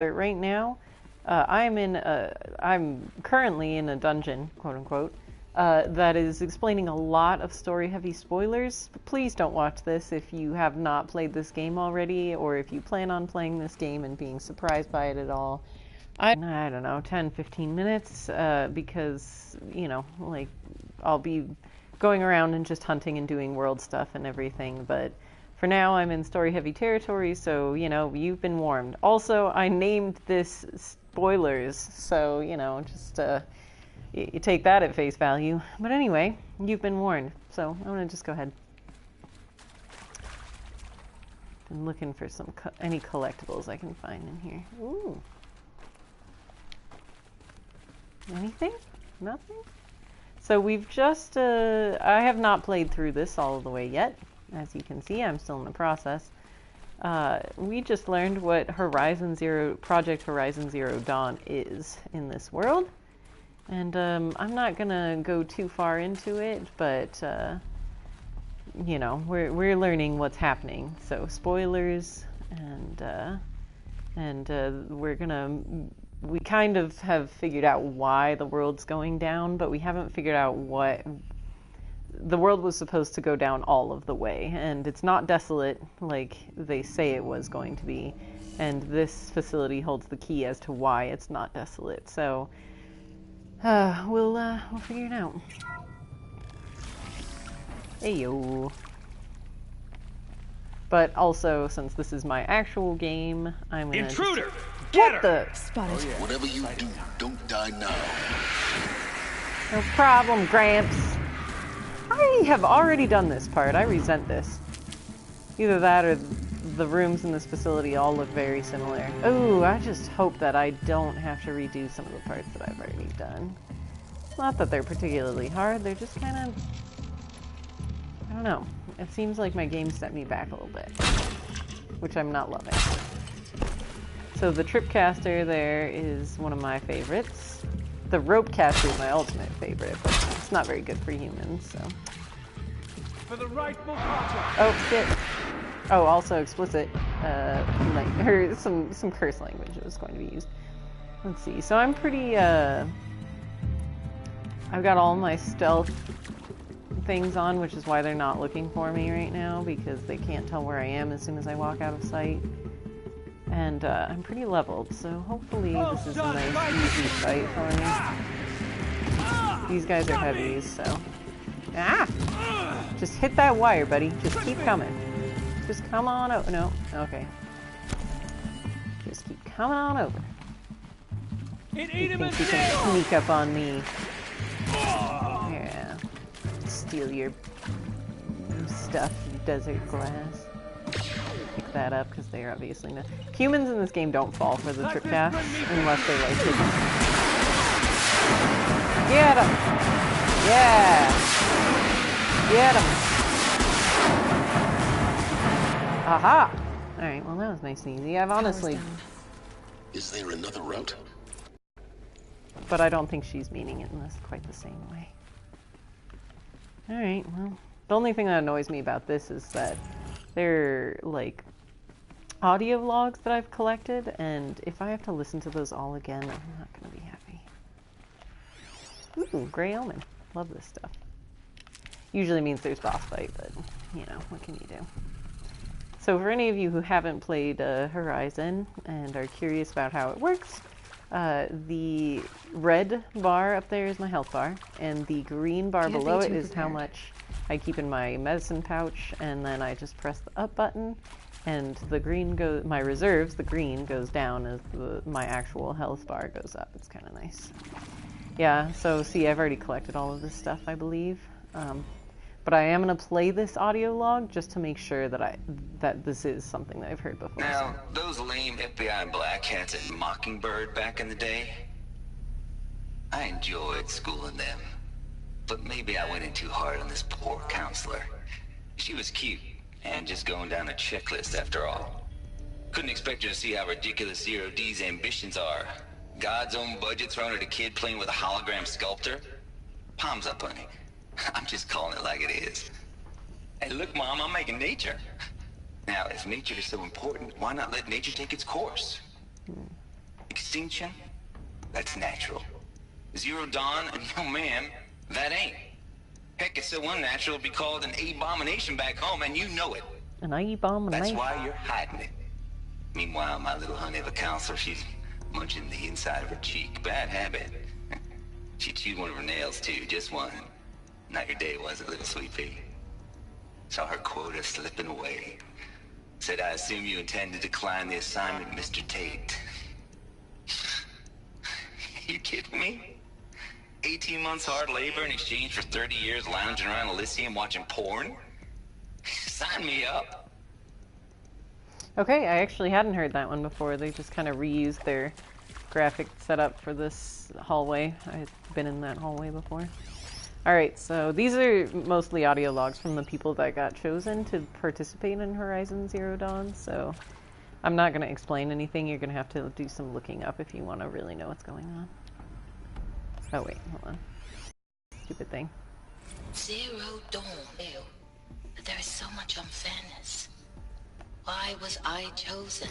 Right now, I'm currently in a dungeon, quote unquote, that is explaining a lot of story-heavy spoilers. Please don't watch this if you have not played this game already, or if you plan on playing this game and being surprised by it at all. I don't know, 10, 15 minutes, because, like, I'll be going around and just hunting and doing world stuff and everything, but for now I'm in story-heavy territory, so, you've been warned. Also, I named this spoilers, so, just, you take that at face value. But anyway, you've been warned, so I'm gonna just go ahead. I'm looking for any collectibles I can find in here. Ooh. Anything? Nothing? So we've just, I have not played through this all the way yet. As you can see, I'm still in the process. We just learned what Project Horizon Zero Dawn is in this world. And I'm not gonna go too far into it, but, we're learning what's happening. So spoilers, and we kind of have figured out why the world's going down, but we haven't figured out what the world was supposed to go down all of the way, and it's not desolate like they say it was going to be, and this facility holds the key as to why it's not desolate. So we'll figure it out. Heyo. But also, since this is my actual game, I'm gonna intruder. What the? Spotted. Oh, yeah. Whatever you do, don't die now. No problem, Gramps. I have already done this part. I resent this. Either that or the rooms in this facility all look very similar. Ooh, I just hope that I don't have to redo some of the parts that I've already done. Not that they're particularly hard, they're just kind of... I don't know. It seems like my game set me back a little bit, which I'm not loving. So the Tripcaster there is one of my favorites. The Ropecaster is my ultimate favorite, but it's not very good for humans, so... For the rightful project. Oh, shit. Oh, also explicit, or some curse language was going to be used. Let's see, so I'm pretty, I've got all my stealth things on, which is why they're not looking for me right now, because they can't tell where I am as soon as I walk out of sight. And, I'm pretty leveled, so hopefully this is a nice, easy fight for me. These guys are heavies, so... Ah! Just hit that wire, buddy. Just keep coming. Just come on over. No, okay. Just keep coming on over. You think you can sneak up on me? Yeah. Steal your stuff, you desert glass. Pick that up, because they are obviously not... Humans in this game don't fall for the Tripcast, unless they like it. Get him! Yeah! Get him! Aha! Alright, well that was nice and easy. I've honestly... Is there another route? But I don't think she's meaning it in this quite the same way. Alright, well... The only thing that annoys me about this is that they're, like, audio logs that I've collected, and if I have to listen to those all again, I'm not gonna be happy. Ooh, Grey Omen. Love this stuff. Usually means there's boss fight, but, what can you do? So for any of you who haven't played Horizon and are curious about how it works, the red bar up there is my health bar, and the green bar below it is how much I keep in my medicine pouch, and then I just press the up button, and the green goes, my reserves, the green goes down as my actual health bar goes up. It's kind of nice. Yeah, so see, I've already collected all of this stuff, I believe. But I am going to play this audio log just to make sure that this is something that I've heard before. Now, those lame FBI black hats at Mockingbird back in the day, I enjoyed schooling them. But maybe I went in too hard on this poor counselor. She was cute, and just going down a checklist after all. Couldn't expect her to see how ridiculous Zero D's ambitions are. God's own budget thrown at a kid playing with a hologram sculptor? Palms up, honey. I'm just calling it like it is. Hey, look, Mom, I'm making nature. Now, if nature is so important, why not let nature take its course? Extinction? That's natural. Zero Dawn? No, ma'am. That ain't. Heck, it's so unnatural it'd be called an abomination back home, and you know it. An abomination. That's why you're hiding it. Meanwhile, my little honey of a counselor, she's munching the inside of her cheek. Bad habit. She chewed one of her nails, too. Just one. Not your day, was it, little sweet pea? Saw her quota slipping away. Said, I assume you intend to decline the assignment, Mr. Tate. You kidding me? 18 months hard labor in exchange for 30 years lounging around Elysium watching porn? Sign me up. Okay, I actually hadn't heard that one before. They just kind of reused their graphic setup for this hallway. I had been in that hallway before. Alright, so these are mostly audio logs from the people that got chosen to participate in Horizon Zero Dawn, so I'm not going to explain anything. You're going to have to do some looking up if you want to really know what's going on. Oh wait, hold on. Stupid thing. Zero Dawn. Ew. There is so much unfairness. Why was I chosen?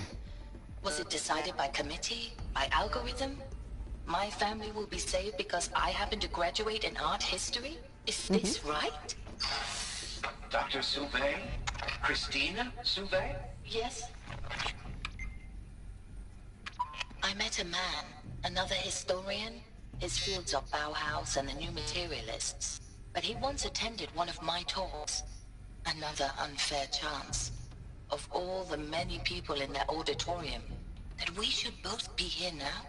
Was it decided by committee? By algorithm? My family will be saved because I happen to graduate in art history? Is this right? Dr. Sauvé? Christina Sauvé? Yes. I met a man, another historian. His fields are Bauhaus and the New Materialists. But he once attended one of my talks. Another unfair chance. Of all the many people in that auditorium, that we should both be here now.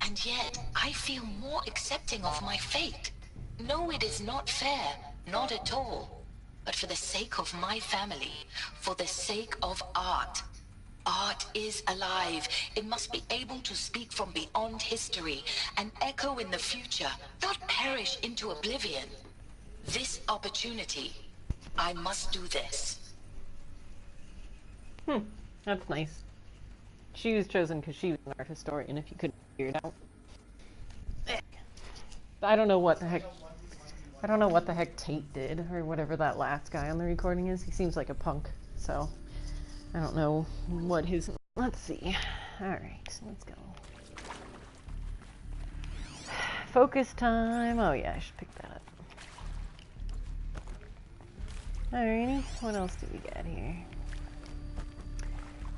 And yet, I feel more accepting of my fate. No, it is not fair. Not at all. But for the sake of my family, for the sake of art. Art is alive. It must be able to speak from beyond history and echo in the future, not perish into oblivion. This opportunity, I must do this. That's nice. She was chosen because she was an art historian, if you couldn't figure it out. I don't know what the heck... I don't know what the heck Tate did, or whatever that last guy on the recording is. He seems like a punk, so... I don't know what his... Let's see. Alright, let's go. Focus time. Oh yeah, I should pick that up. Alrighty, what else do we got here?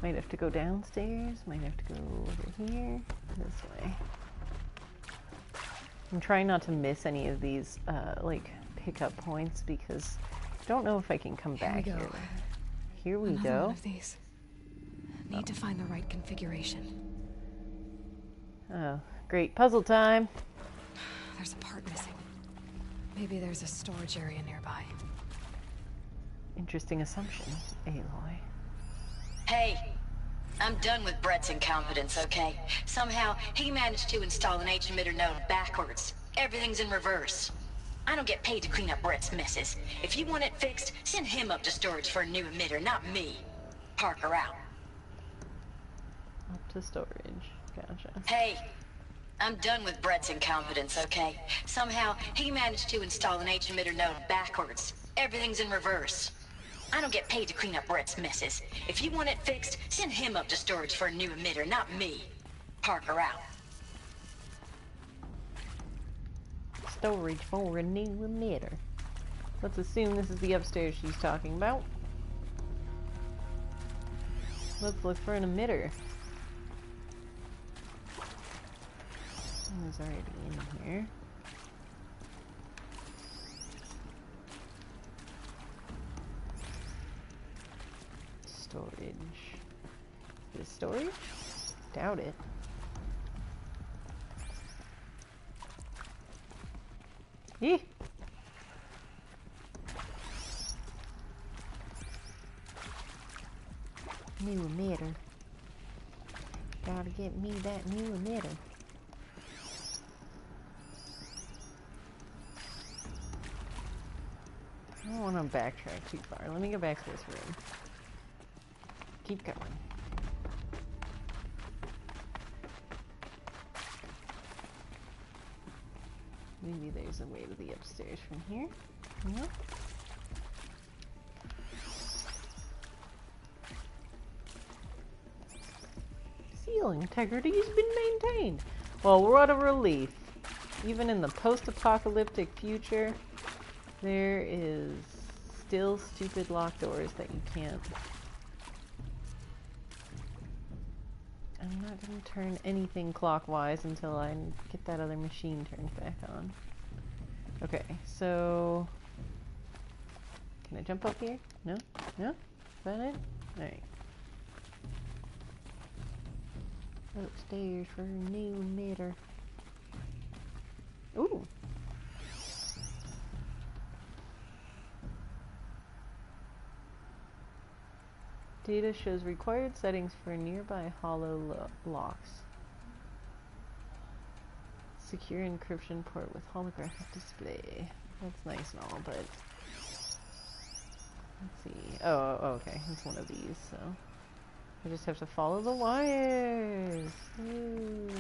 Might have to go downstairs, might have to go over here, this way. I'm trying not to miss any of these, like, pickup points, because I don't know if I can come back here. Here we Another go. one of these. Need to find the right configuration. Oh, great. Puzzle time. There's a part missing. Maybe there's a storage area nearby. Interesting assumption, Aloy. Hey, I'm done with Brett's incompetence, okay? Somehow, he managed to install an H-emitter node backwards. Everything's in reverse. I don't get paid to clean up Brett's messes. If you want it fixed, send him up to storage for a new emitter, not me. Parker out. Up to storage. Gotcha. Hey, I'm done with Brett's incompetence, okay? Somehow, he managed to install an H-emitter node backwards. Everything's in reverse. I don't get paid to clean up Brett's messes. If you want it fixed, send him up to storage for a new emitter, not me. Parker out. Storage for a new emitter. Let's assume this is the upstairs she's talking about. Let's look for an emitter. Someone's already in here. Storage. Is it storage? Doubt it. Eeh! New emitter. Gotta get me that new emitter. I don't want to backtrack too far. Let me go back to this room. Keep going. Maybe there's a way to the upstairs from here. Nope. Ceiling. Integrity's been maintained. Well, what a relief. Even in the post-apocalyptic future, there is still stupid locked doors that you can't. I'm not going to turn anything clockwise until I get that other machine turned back on. Okay, so... Can I jump up here? No? No? Is that it? Alright. Upstairs for a new emitter. Ooh! Data shows required settings for nearby hollow locks. Secure encryption port with holographic display. That's nice and all, but... Let's see. Oh, okay. It's one of these, so... I just have to follow the wires! Ooh.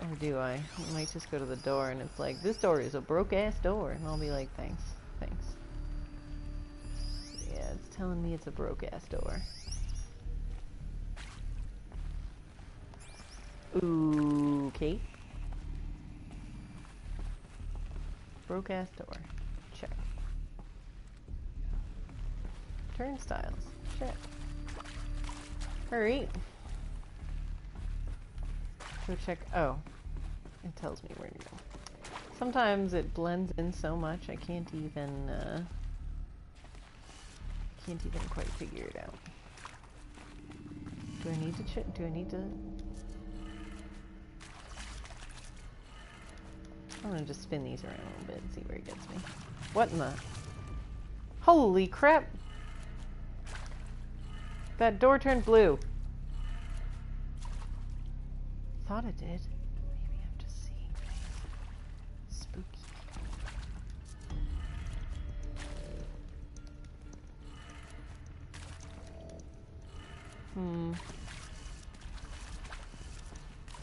Or do I? I might just go to the door and it's like, this door is a broke-ass door. And I'll be like, thanks. Thanks. Yeah, it's telling me it's a broke-ass door. Ooh, okay. Broke-ass door. Check. Turnstiles. Check. Hurry. Go check. Oh. It tells me where to go. Sometimes it blends in so much I can't even quite figure it out. Do I need to check? Do I need to? I'm gonna just spin these around a little bit and see where it gets me. What in the? Holy crap! That door turned blue. Thought it did. Maybe I'm just seeing things. Spooky.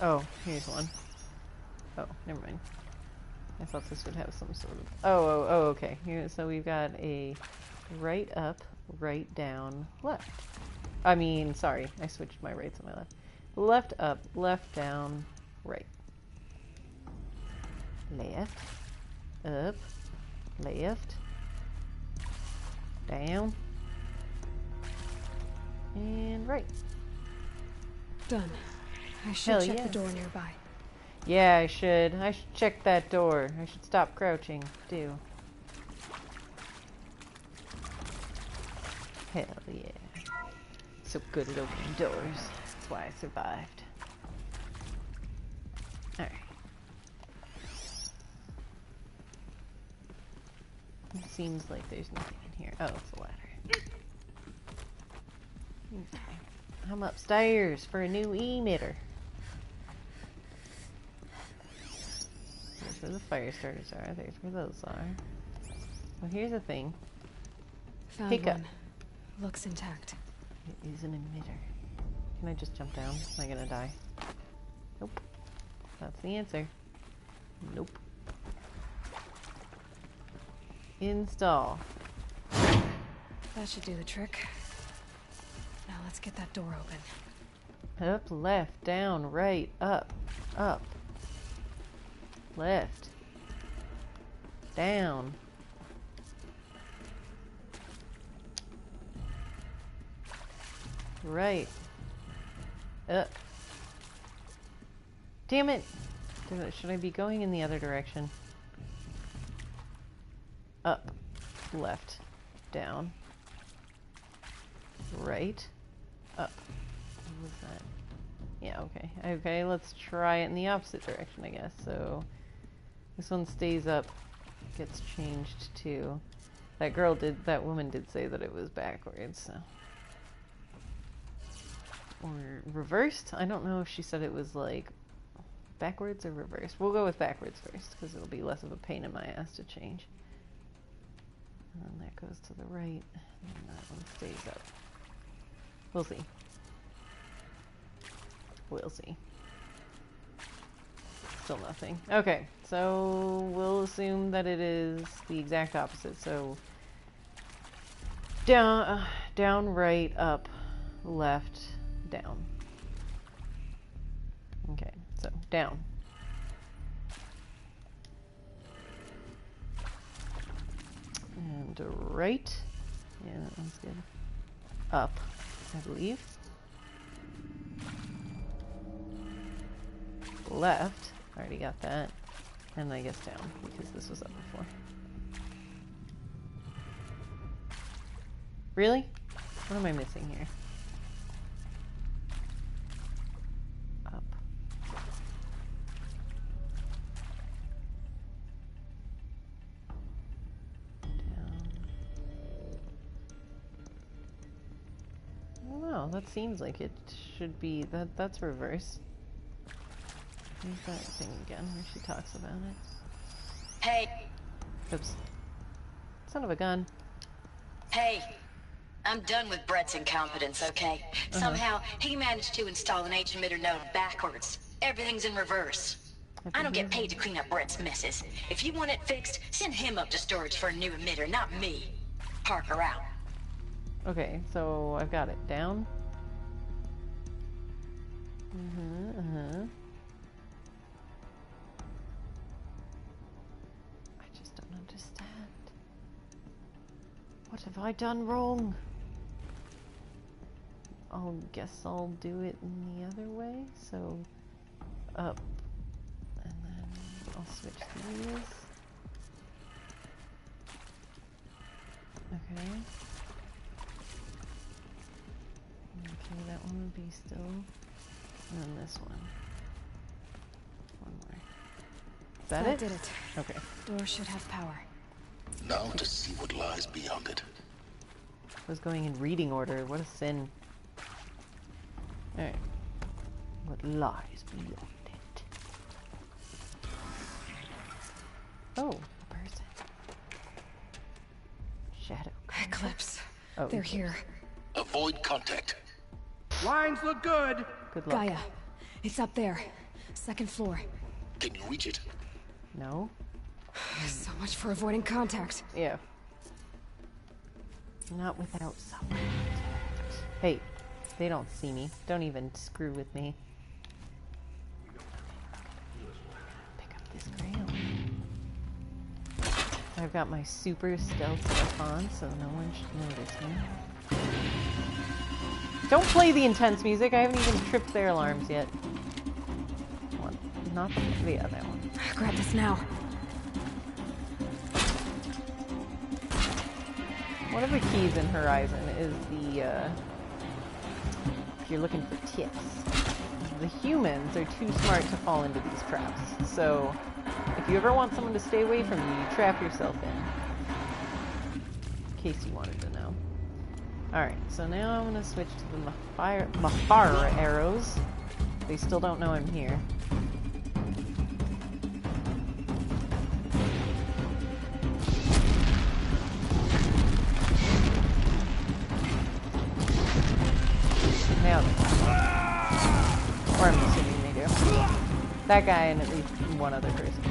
Oh, here's one. Oh, never mind. I thought this would have some sort of... Oh, okay. Here, so we've got a right up, right down, left. I mean, sorry, I switched my right to my left. Left up, left down, right. Left, up, left, down, and right. Done. I should check the door nearby. Yeah, I should. I should check that door. I should stop crouching, too. Hell yeah. So good at opening doors. That's why I survived. Alright. It seems like there's nothing in here. Oh, it's a ladder. Okay. I'm upstairs for a new emitter. There's where the fire starters are. There's where those are. Well, here's the thing. Found Hiccup. one. Looks intact. It is an emitter. Can I just jump down? Am I gonna die? Nope. That's the answer. Nope. Install. That should do the trick. Now let's get that door open. Up, left, down, right, up, up. Left. Down. Right. Up. Damn it! Should I be going in the other direction? Up. Left. Down. Right. Up. What was that? Yeah, okay. Okay, let's try it in the opposite direction, I guess. So, this one stays up. Gets changed to... That woman did say that it was backwards, so... Or reversed? I don't know if she said it was like backwards or reversed. We'll go with backwards first because it'll be less of a pain in my ass to change. And then that goes to the right and that one stays up. We'll see. We'll see. Still nothing. Okay, so we'll assume that it is the exact opposite. So Down, right, up, left, down. Okay, so down. And right. Yeah, that one's good. Up, I believe. Left. Already got that. And I guess down, because this was up before. Really? What am I missing here? Up. Wow, that seems like it should be that's reverse. Here's that thing again where she talks about it. Hey, Oops. Son of a gun. hey. I'm done with Brett's incompetence, okay? Somehow, he managed to install an H-emitter node backwards. Everything's in reverse. I don't get paid to clean up Brett's messes. If you want it fixed, send him up to storage for a new emitter, not me. Parker out. Okay, so I've got it down. I just don't understand. What have I done wrong? I'll guess I'll do it in the other way. So up, and then I'll switch these. Okay. Okay, that one would be still, and then this one. One more. Is that it? Did it. Okay. Door should have power. Now to see what lies beyond it. I was going in reading order. What a sin. Alright. What lies beyond it? Oh, a person. Shadow. Eclipse. Oh, They're Eclipse. here. Avoid contact. Lines look good. Good luck. Gaia. It's up there. Second floor. Can you reach it? No? So much for avoiding contact. Yeah. Not without some contact. Hey, they don't see me. Don't even screw with me. Pick up this crayon. I've got my super stealth stuff on, so no one should notice me. Don't play the intense music. I haven't even tripped their alarms yet. One. Not the other one. Grab this now. One of the keys in Horizon is the, if you're looking for tips, the humans are too smart to fall into these traps. So, if you ever want someone to stay away from you, you trap yourself in. In case you wanted to know. Alright, so now I'm going to switch to the Mafara arrows. They still don't know I'm here. Now they do. Or I'm assuming they do. That guy and at least one other person.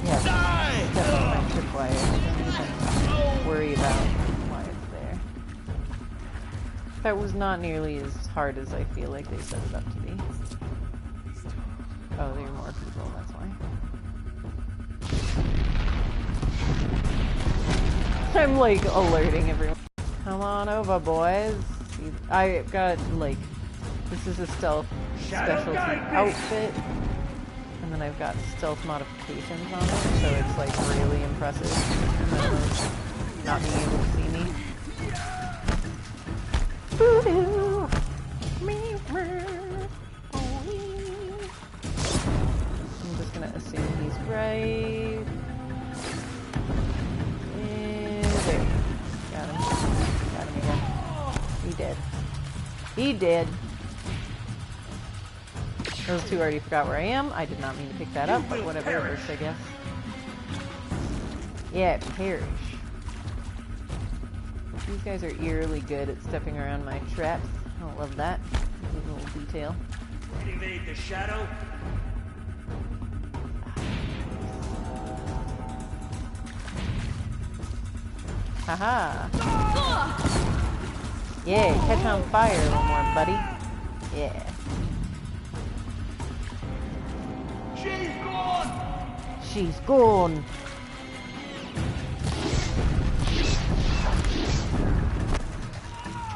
Yeah, definitely my tripwire. Don't even worry about why it's there. That was not nearly as hard as I feel like they set it up to be. Oh, there are more people, that's why. I'm like alerting everyone. Come on over, boys. I got, like, this is a stealth specialty outfit, and then I've got stealth modifications on it, so it's, like, really impressive. And then, like, not being able to see me. Voodoo! I'm just gonna assume he's right. And there. Got him. Got him again. He did. He did. Those two already forgot where I am. I did not mean to pick that up, but whatever it works, I guess. Yeah, perish. These guys are eerily good at stepping around my traps. I don't love that. A little detail. Invade the shadow. Haha. Yeah, catch on fire a little more, buddy. Yeah. She's gone! She's gone.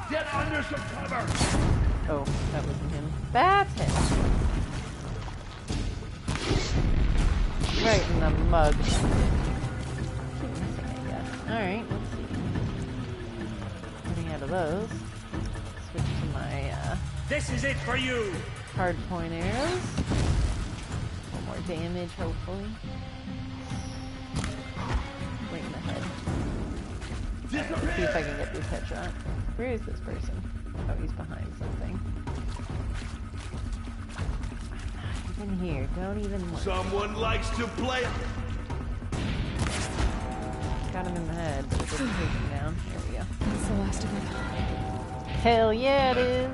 Get under some cover! Oh, that wasn't him. That's him. Right in the mug. Keep missing, I guess. Alright, let's see. Getting out of those. Switch to my This is it for you! hard point arrows. A little more damage, hopefully. Right in the head. Let's see if I can get this headshot. Where is this person? Oh, he's behind something. I'm not even here. Don't even look. Someone likes to play. Got him in the head, but it didn't take him down. There we go. That's the last of it. Hell yeah, it is.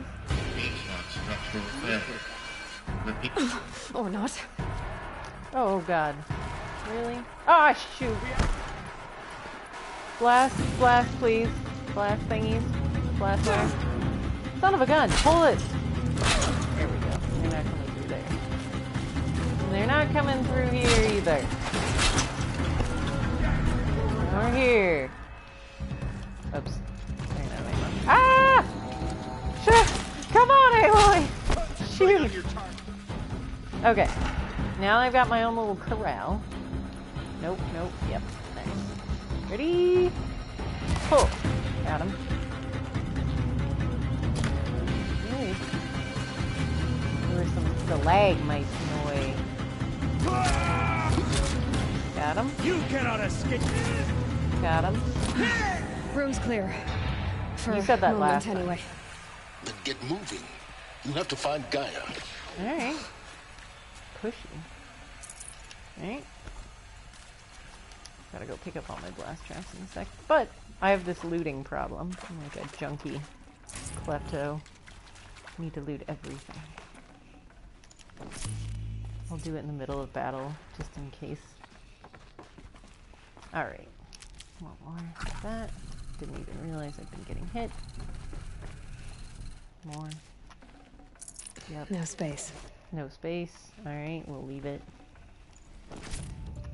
Or not. Oh god. Really? Ah, shoot. Blast, blast, please. Blast thingies. Blast there. Son of a gun, pull it! There we go. They're not coming through there. And they're not coming through here either. Or here. Oops. They're not ammo. Ah! Shit! Come on, Aloy! Shoot! Okay. Now I've got my own little corral. Nope, nope, yep. Nice. Ready? Pull. Got him. Nice. There were some stalagmites in the way. Got him. You cannot escape. Got him. Room's clear. For You said that a moment, last time. anyway. Then get moving. You have to find Gaia. Alright. Pushy. Alright. Gotta go pick up all my blast tracks in a sec. But I have this looting problem. I'm like a junkie klepto. Need to loot everything. I'll do it in the middle of battle, just in case. Alright. One more like that. Didn't even realize I've been getting hit. More. Yep. No space. No space. Alright, we'll leave it.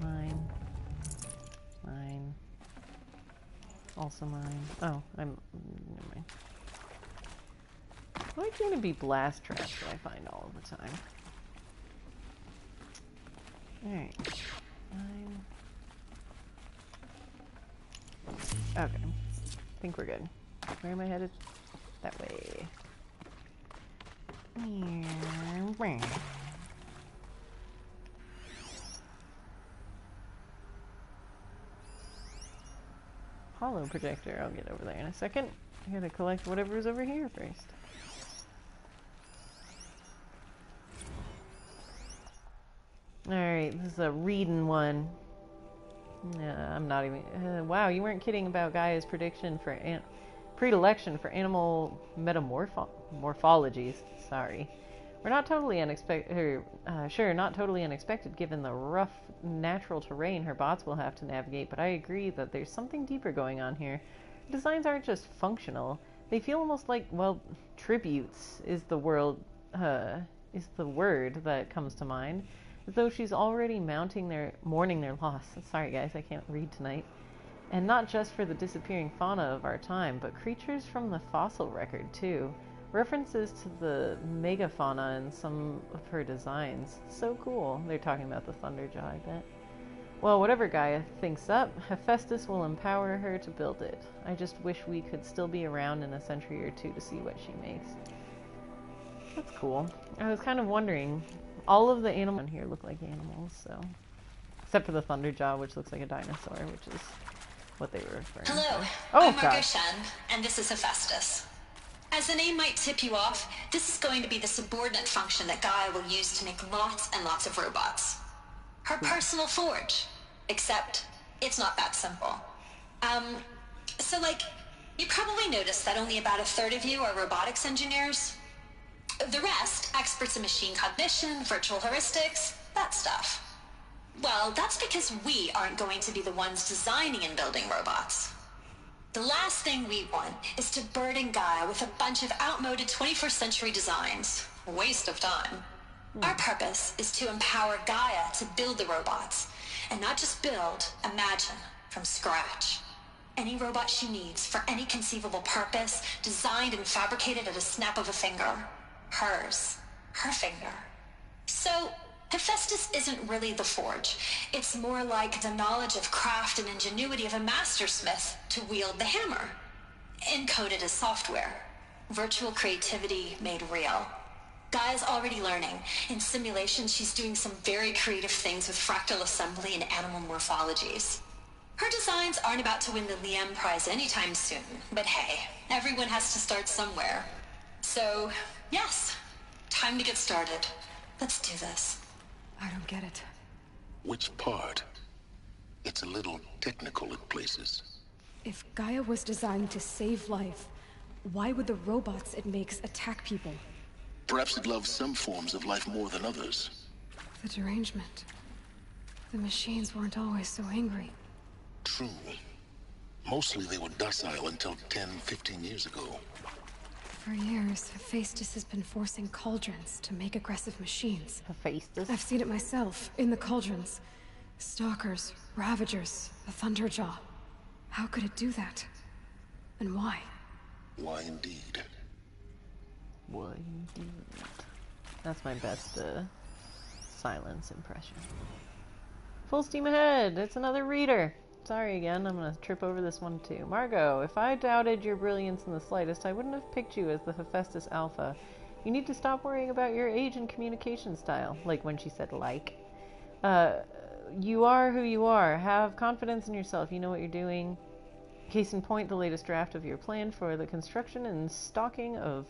Mine. Mine. Also mine. Oh, never mind. Why can't it be blast traps that I find all of the time? Alright. Mine. Okay. I think we're good. Where am I headed? That way. Hollow projector. I'll get over there in a second. I gotta collect whatever's over here first. Alright, this is a reading one. I'm not even... wow, you weren't kidding about Gaia's prediction for... predilection for animal morphologies. Sorry. We're not totally unexpected... sure, not totally unexpected given the rough natural terrain her bots will have to navigate, but I agree that there's something deeper going on here. The designs aren't just functional. They feel almost like, well, tributes is the word that comes to mind. As though she's already mourning their loss. Sorry guys, I can't read tonight. And not just for the disappearing fauna of our time, but creatures from the fossil record too. References to the megafauna in some of her designs. So cool. They're talking about the Thunderjaw, I bet. Well, whatever Gaia thinks up, Hephaestus will empower her to build it. I just wish we could still be around in a century or two to see what she makes. That's cool. I was kind of wondering, all of the animals here look like animals, so... Except for the Thunderjaw, which looks like a dinosaur, which is what they were referring to. Hello, Oh, I'm Margot God. Shen, and this is Hephaestus. As the name might tip you off, this is going to be the subordinate function that Gaia will use to make lots and lots of robots. Her personal forge. Except, it's not that simple. So like, you probably noticed that only about a third of you are robotics engineers. The rest, experts in machine cognition, virtual heuristics, that stuff. Well, that's because we aren't going to be the ones designing and building robots. The last thing we want is to burden Gaia with a bunch of outmoded 21st century designs. Waste of time. Our purpose is to empower Gaia to build the robots. And not just build, imagine, from scratch. Any robot she needs for any conceivable purpose, designed and fabricated at a snap of a finger. Hers. Her finger. So, Hephaestus isn't really the forge. It's more like the knowledge of craft and ingenuity of a mastersmith to wield the hammer. Encoded as software. Virtual creativity made real. Gaia's already learning. In simulation, she's doing some very creative things with fractal assembly and animal morphologies. Her designs aren't about to win the Liam Prize anytime soon, but hey, everyone has to start somewhere. So, yes, time to get started. Let's do this. I don't get it. Which part? It's a little technical at places. If Gaia was designed to save life, why would the robots it makes attack people? Perhaps it loves some forms of life more than others. The derangement. The machines weren't always so angry. True. Mostly they were docile until 10, 15 years ago. For years, Hephaestus has been forcing cauldrons to make aggressive machines. Hephaestus. I've seen it myself, in the cauldrons. Stalkers, Ravagers, the Thunderjaw. How could it do that? And why? Why indeed? Why indeed? That's my best silence impression. Full steam ahead! It's another reader! Sorry again, I'm gonna trip over this one too. Margot, if I doubted your brilliance in the slightest, I wouldn't have picked you as the Hephaestus Alpha. You need to stop worrying about your age and communication style. Like when she said like. You are who you are. Have confidence in yourself. You know what you're doing. Case in point, the latest draft of your plan for the construction and stocking of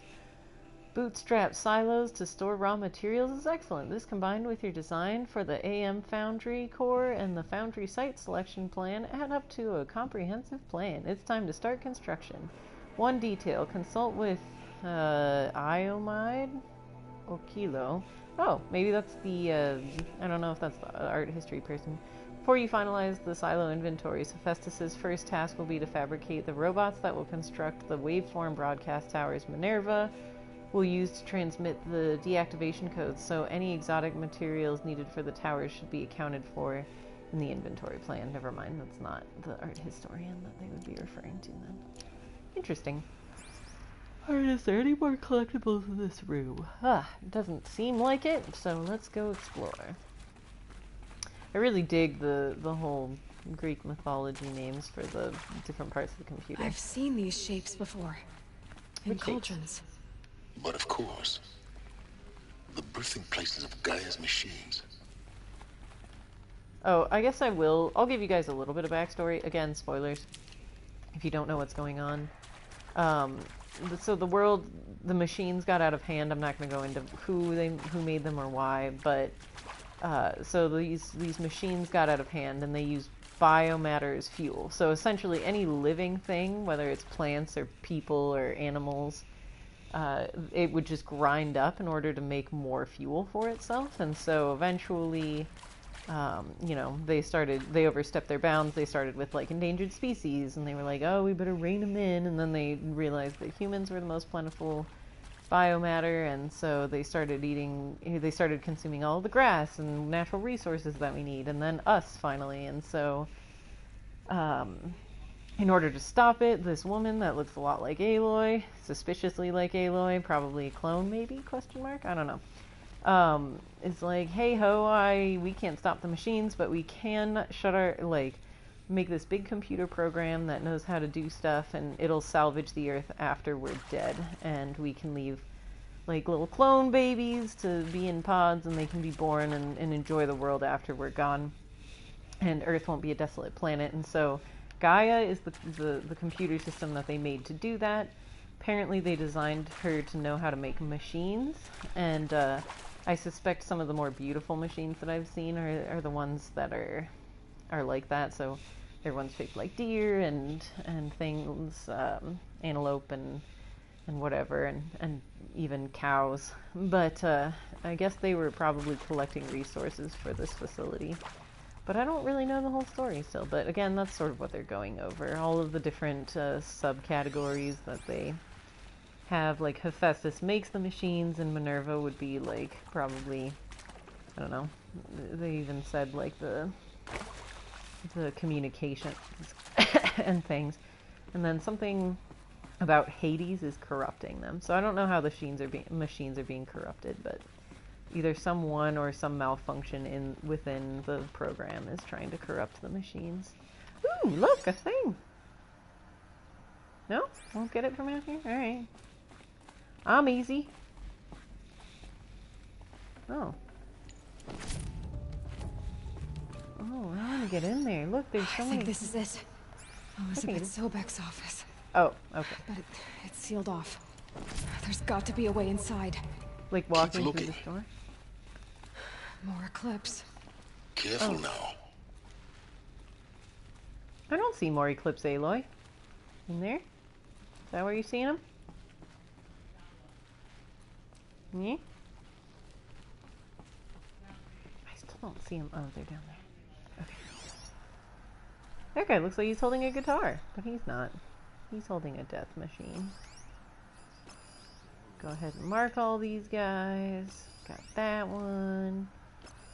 bootstrap silos to store raw materials is excellent. This, combined with your design for the AM Foundry core and the Foundry site selection plan, add up to a comprehensive plan. It's time to start construction. One detail, consult with Iomide or Kilo. Oh, maybe that's the, I don't know if that's the art history person. Before you finalize the silo inventories, Hephaestus's first task will be to fabricate the robots that will construct the waveform broadcast towers Minerva will use to transmit the deactivation codes, so any exotic materials needed for the towers should be accounted for in the inventory plan. Never mind, that's not the art historian that they would be referring to then. Interesting. Alright, is there any more collectibles in this room? It doesn't seem like it, so let's go explore. I really dig the whole Greek mythology names for the different parts of the computer. I've seen these shapes before. In Which shapes? cauldrons. But of course, the birthing places of Gaia's machines. Oh, I guess I'll give you guys a little bit of backstory. Again, spoilers, if you don't know what's going on. So the machines got out of hand. I'm not going to go into who made them or why, but so these machines got out of hand, and they use biomatter as fuel. So essentially, any living thing, whether it's plants or people or animals, it would just grind up in order to make more fuel for itself. And so eventually, they overstepped their bounds. They started with like endangered species, and they were like, oh, we better rein them in. And then they realized that humans were the most plentiful biomatter, and so they started consuming all the grass and natural resources that we need, and then us finally. And so in order to stop it, this woman that looks a lot like Aloy, suspiciously like Aloy, probably a clone maybe, I don't know, is like, hey ho, we can't stop the machines, but we can make this big computer program that knows how to do stuff, and it'll salvage the Earth after we're dead, and we can leave like little clone babies to be in pods, and they can be born and enjoy the world after we're gone, and Earth won't be a desolate planet. And so Gaia is the computer system that they made to do that. Apparently they designed her to know how to make machines, and I suspect some of the more beautiful machines that I've seen are the ones that are like that. So they're ones shaped like deer and things, antelope and whatever, and even cows. But I guess they were probably collecting resources for this facility. But I don't really know the whole story still. But again, that's sort of what they're going over. All of the different subcategories that they have. Like, Hephaestus makes the machines, and Minerva would be, like, probably... I don't know. They even said, like, the communications and things. And then something about Hades is corrupting them. So I don't know how the machines are being corrupted, but either someone or some malfunction within the program is trying to corrupt the machines. Ooh, look, a thing! No? Won't get it from out here? Alright. I'm easy. Oh. Oh, I want to get in there. Look, there's so many... I think this is it. Elizabeth Sobek's office. Oh, okay. But it's sealed off. There's got to be a way inside. Like walking through the door? More Eclipse. Careful now. I don't see more Eclipse, Aloy. In there? Is that where you seeing them? Yeah? I still don't see him. Oh, they're down there. Okay. That guy looks like he's holding a guitar, but he's not. He's holding a death machine. Go ahead and mark all these guys. Got that one.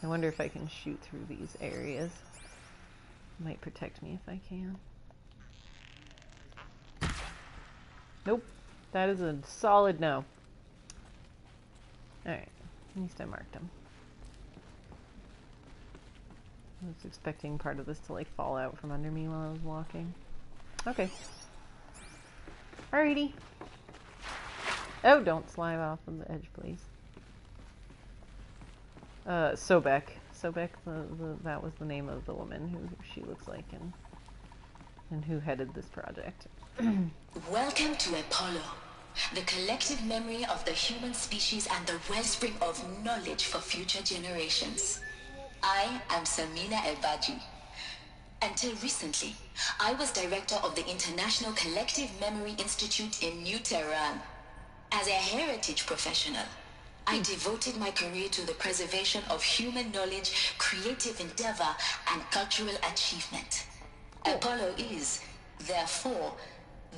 I wonder if I can shoot through these areas. Might protect me if I can. Nope. That is a solid no. Alright. At least I marked them. I was expecting part of this to like fall out from under me while I was walking. Okay. Alrighty. Oh, don't slide off of the edge, please. Sobek. Sobek, that was the name of the woman who she looks like and who headed this project. Welcome to Apollo, the collective memory of the human species and the wellspring of knowledge for future generations. I am Samina El-Baji. Until recently, I was director of the International Collective Memory Institute in New Tehran. As a heritage professional, I devoted my career to the preservation of human knowledge, creative endeavor, and cultural achievement. Apollo is, therefore,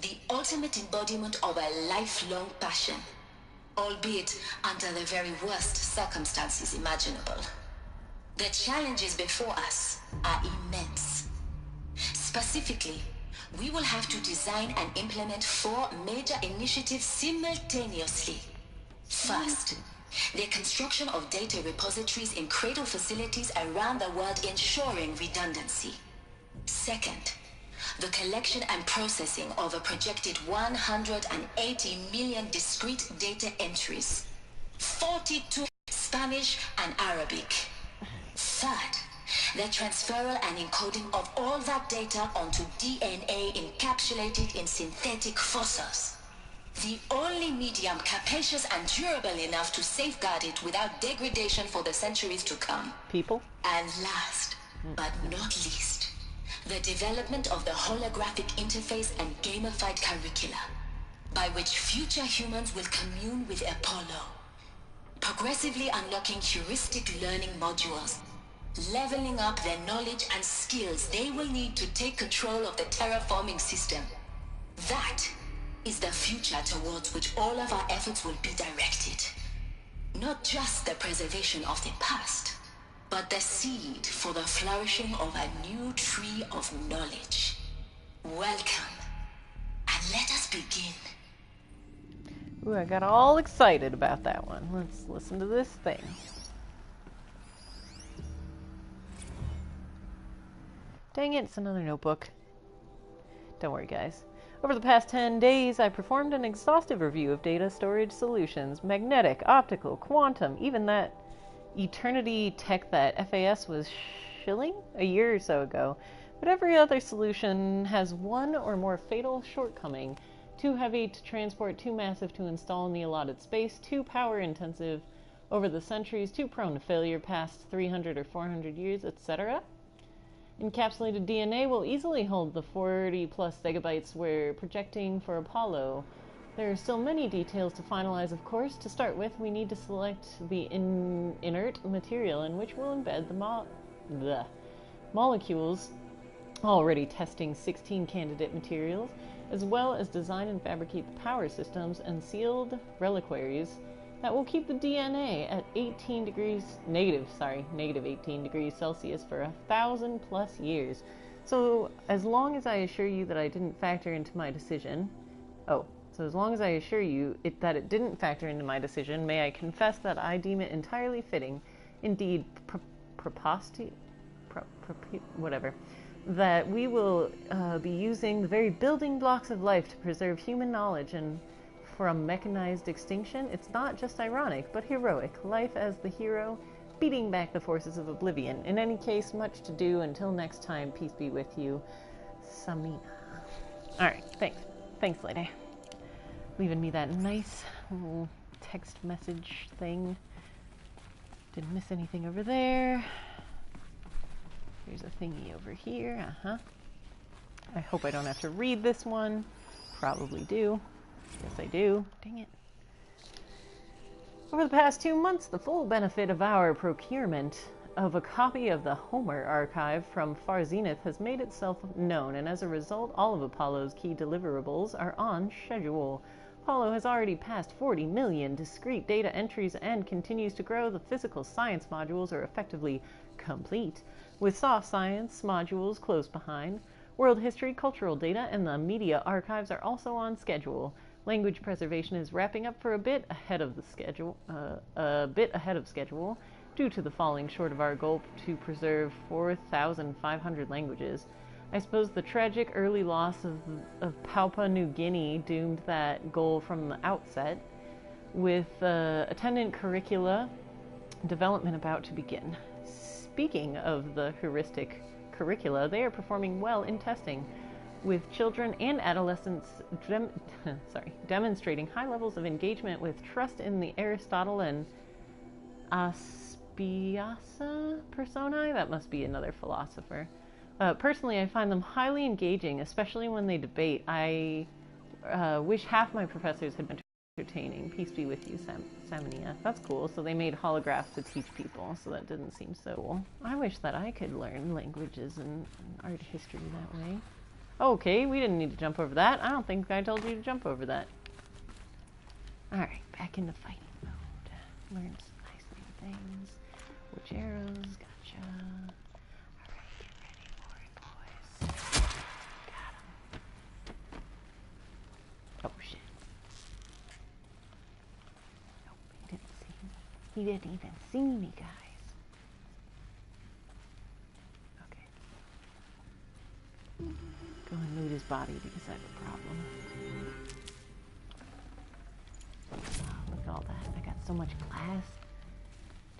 the ultimate embodiment of a lifelong passion, albeit under the very worst circumstances imaginable. The challenges before us are immense. Specifically, we will have to design and implement 4 major initiatives simultaneously. First, the construction of data repositories in cradle facilities around the world ensuring redundancy. Second, the collection and processing of a projected 180 million discrete data entries, 42 Spanish and Arabic. Third, the transferal and encoding of all that data onto DNA encapsulated in synthetic fossils. The only medium capacious and durable enough to safeguard it without degradation for the centuries to come. People? And last, but not least, the development of the holographic interface and gamified curricula, by which future humans will commune with Apollo, progressively unlocking heuristic learning modules, leveling up their knowledge and skills they will need to take control of the terraforming system. That is the future towards which all of our efforts will be directed. Not just the preservation of the past, but the seed for the flourishing of a new tree of knowledge. Welcome, and let us begin. Ooh, I got all excited about that one. Let's listen to this thing. Dang it, it's another notebook. Don't worry, guys. Over the past 10 days, I performed an exhaustive review of data storage solutions, magnetic, optical, quantum, even that eternity tech that FAS was shilling a year or so ago. But every other solution has one or more fatal shortcoming. Too heavy to transport, too massive to install in the allotted space, too power intensive over the centuries, too prone to failure past 300 or 400 years, etc. Encapsulated DNA will easily hold the 40 plus megabytes we're projecting for Apollo. There are still many details to finalize, of course. To start with, we need to select the inert material in which we'll embed molecules, already testing 16 candidate materials, as well as design and fabricate the power systems and sealed reliquaries that will keep the DNA at negative 18 degrees Celsius for 1,000 plus years. So as long as I assure you that I didn't factor into my decision, so as long as I assure you that it didn't factor into my decision, may I confess that I deem it entirely fitting, indeed that we will be using the very building blocks of life to preserve human knowledge and from mechanized extinction. It's not just ironic, but heroic. Life as the hero, beating back the forces of oblivion. In any case, much to do. Until next time, peace be with you, Samina. Alright, thanks. Thanks, lady. Leaving me that nice little text message thing. Didn't miss anything over there. There's a thingy over here. I hope I don't have to read this one. Probably do. Yes, I do. Dang it. Over the past 2 months, the full benefit of our procurement of a copy of the Homer archive from Far Zenith has made itself known, and as a result, all of Apollo's key deliverables are on schedule. Apollo has already passed 40 million discrete data entries and continues to grow. The physical science modules are effectively complete, with soft science modules close behind. World history, cultural data, and the media archives are also on schedule. Language preservation is wrapping up for a bit ahead of schedule, due to the falling short of our goal to preserve 4,500 languages. I suppose the tragic early loss of Papua New Guinea doomed that goal from the outset, with attendant curricula development about to begin. Speaking of the heuristic curricula, they are performing well in testing, with children and adolescents demonstrating high levels of engagement with trust in the Aristotle and Aspiasa personae. That must be another philosopher. Personally, I find them highly engaging, especially when they debate. I wish half my professors had been entertaining. Peace be with you, Saminia. That's cool. So they made holographs to teach people, so that didn't seem so cool. I wish that I could learn languages and art history that way. Okay, we didn't need to jump over that. I don't think I told you to jump over that. Alright, back into fighting mode. Learn some nice new things. Which arrows? Gotcha. Alright, get ready for it, boys. Got him. Oh, shit. Nope, he didn't see me. He didn't even see me, guys. Go and loot his body because I have a problem. Oh, look at all that. I got so much glass.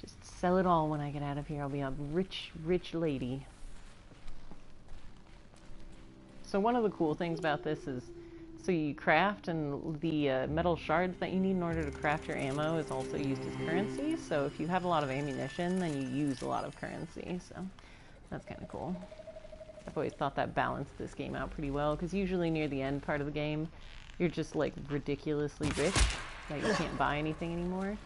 Just sell it all when I get out of here. I'll be a rich, rich lady. So one of the cool things about this is, so you craft, and the metal shards that you need in order to craft your ammo is also used as currency. So if you have a lot of ammunition, then you use a lot of currency. So that's kind of cool. I've always thought that balanced this game out pretty well, because usually near the end part of the game, you're just like ridiculously rich, like you can't buy anything anymore.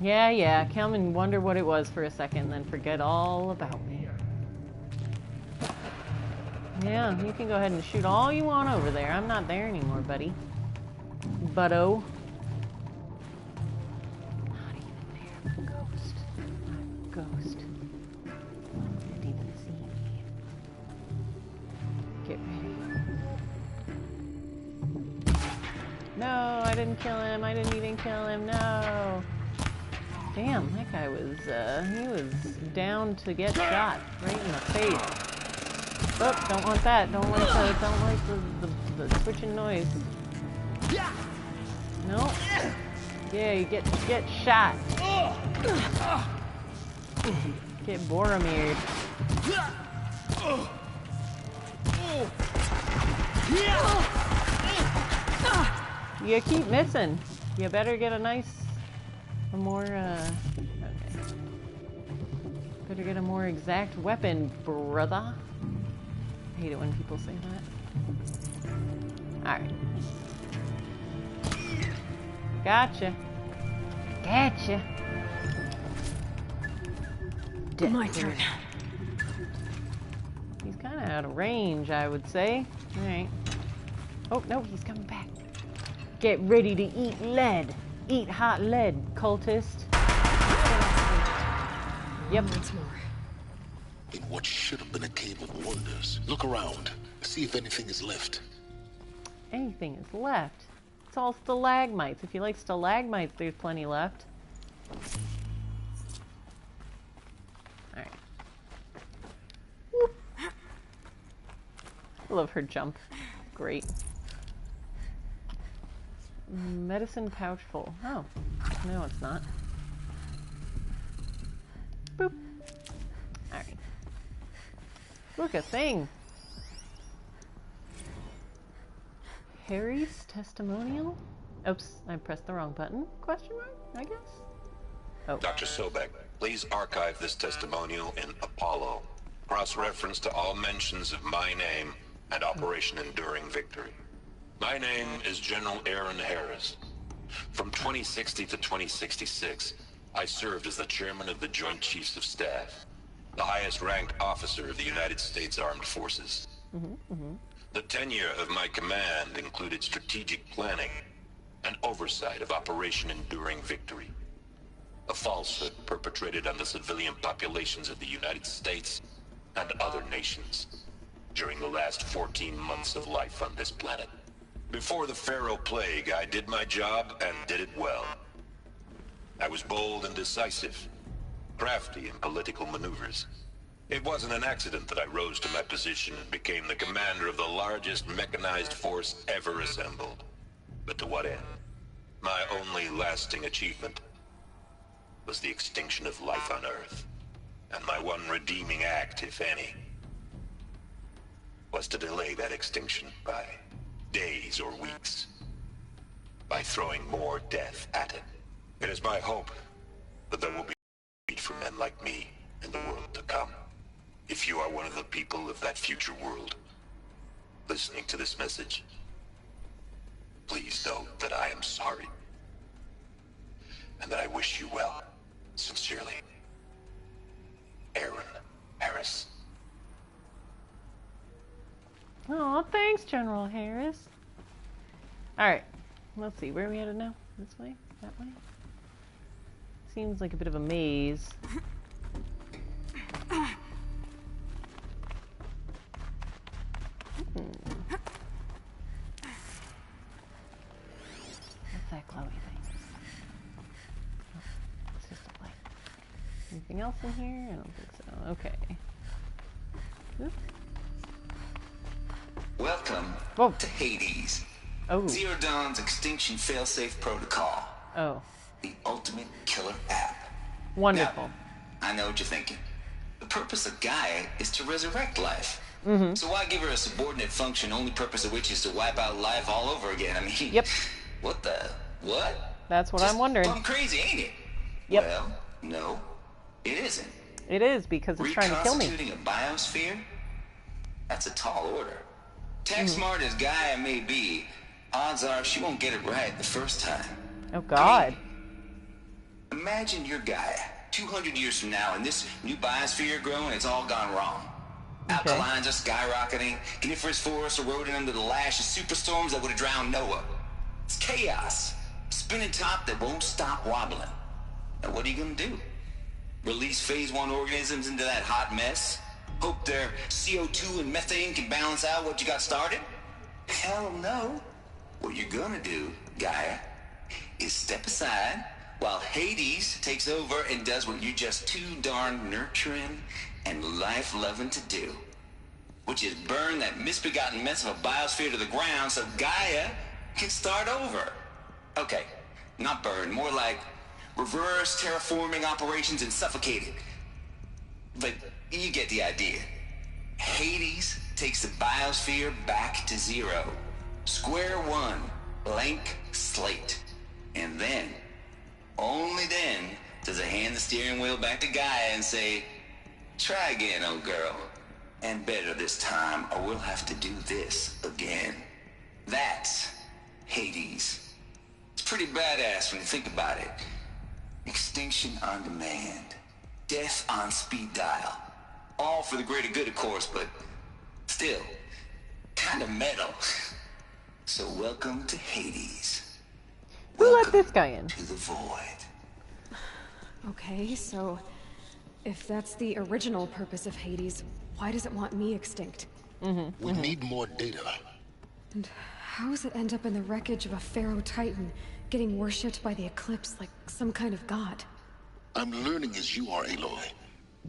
Yeah, come and wonder what it was for a second, then forget all about me. Yeah, you can go ahead and shoot all you want over there. I'm not there anymore, buddy. Butto. Not even there. I'm a ghost. I'm a ghost. Get ready. No, I didn't kill him. I didn't even kill him. No. Damn, that guy was, he was down to get shot right in the face. Oh, don't want that. Don't like the switching noise. No. Yeah, you get shot. Get Boromired. You keep missing. You better get a more, okay. Better get a more exact weapon, brother. I hate it when people say that. Alright. Gotcha. My turn. out of range, I would say. Alright. Oh, no, he's coming back. Get ready to eat lead. Eat hot lead, cultist. Yep. Once more. In what should have been a cave of wonders. Look around. See if anything is left. Anything is left. It's all stalagmites. If you like stalagmites, there's plenty left. Alright. I love her jump. Great. Medicine pouch full. Oh. No, it's not. Boop. Alright. Look, a thing. Harry's testimonial? Oops, I pressed the wrong button. Question mark, I guess? Oh. Dr. Sobek, please archive this testimonial in Apollo. Cross-reference to all mentions of my name and Operation Enduring Victory. My name is General Aaron Harris. From 2060 to 2066, I served as the chairman of the Joint Chiefs of Staff, the highest-ranked officer of the United States Armed Forces. The tenure of my command included strategic planning and oversight of Operation Enduring Victory, a falsehood perpetrated on the civilian populations of the United States and other nations during the last 14 months of life on this planet. Before the Pharaoh Plague, I did my job and did it well. I was bold and decisive, crafty in political maneuvers. It wasn't an accident that I rose to my position and became the commander of the largest mechanized force ever assembled. But to what end? My only lasting achievement was the extinction of life on Earth. And my one redeeming act, if any, was to delay that extinction by days or weeks, by throwing more death at it. It is my hope that there will be need for men like me in the world to come. If you are one of the people of that future world listening to this message, please know that I am sorry and that I wish you well. Sincerely, Aaron Harris. Oh, thanks, General Harris. Alright, let's see, where are we headed now? This way? That way? Seems like a bit of a maze. What's that glowy thing? Oh, it's just a light. Anything else in here? I don't think so. Okay. Oop. Welcome Whoa. to Hades. Oh. Zero Dawn's extinction failsafe protocol. Oh. The ultimate killer app. Wonderful. Now, I know what you're thinking. The purpose of Gaia is to resurrect life. So why give her a subordinate function, only purpose of which is to wipe out life all over again? I mean, Yep. What the? What? That's what I'm wondering. I'm crazy, ain't it? Yep. Well, no, it isn't. It is, because it's trying to kill me. Reconstituting a biosphere? That's a tall order. Tech smart as Gaia may be, odds are she won't get it right the first time. Oh, God. Imagine your Gaia 200 years from now, and this new biosphere growing, it's all gone wrong. Okay. Alkalines are skyrocketing, coniferous forests eroding under the lash of superstorms that would have drowned Noah. It's chaos. Spinning top that won't stop wobbling. Now what are you gonna do? Release phase 1 organisms into that hot mess? Hope their CO2 and methane can balance out what you got started? Hell no. What you're gonna do, Gaia, is step aside while Hades takes over and does what you're just too darn nurturing and life-loving to do, which is burn that misbegotten mess of a biosphere to the ground so Gaia can start over. Okay, not burn, more like reverse terraforming operations and suffocate it. But you get the idea. Hades takes the biosphere back to zero. Square one, blank slate. And then, only then, does it hand the steering wheel back to Gaia and say, try again, old girl. And better this time, or we'll have to do this again. That's Hades. It's pretty badass when you think about it. Extinction on demand. Death on speed dial. All for the greater good, of course, but Still, kind of metal. So welcome to Hades. Who let this guy in? To the void. Okay, so if that's the original purpose of Hades, why does it want me extinct? We need more data. And how does it end up in the wreckage of a Pharaoh Titan, getting worshipped by the Eclipse like some kind of god? I'm learning as you are, Aloy.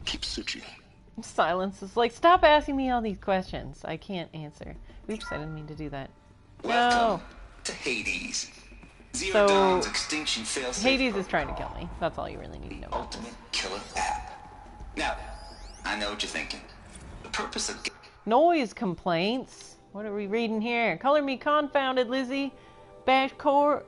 Keep searching. Silence is like, stop asking me all these questions. I can't answer. Oops, I didn't mean to do that. Welcome to Hades. Zero So, Dawn's extinction failsafe Hades is trying to protocol. kill me. That's all you really need to know. Ultimate killer app. Now, I know what you're thinking. The purpose of Noise complaints. What are we reading here? Color me confounded, Lizzie. Bashcore?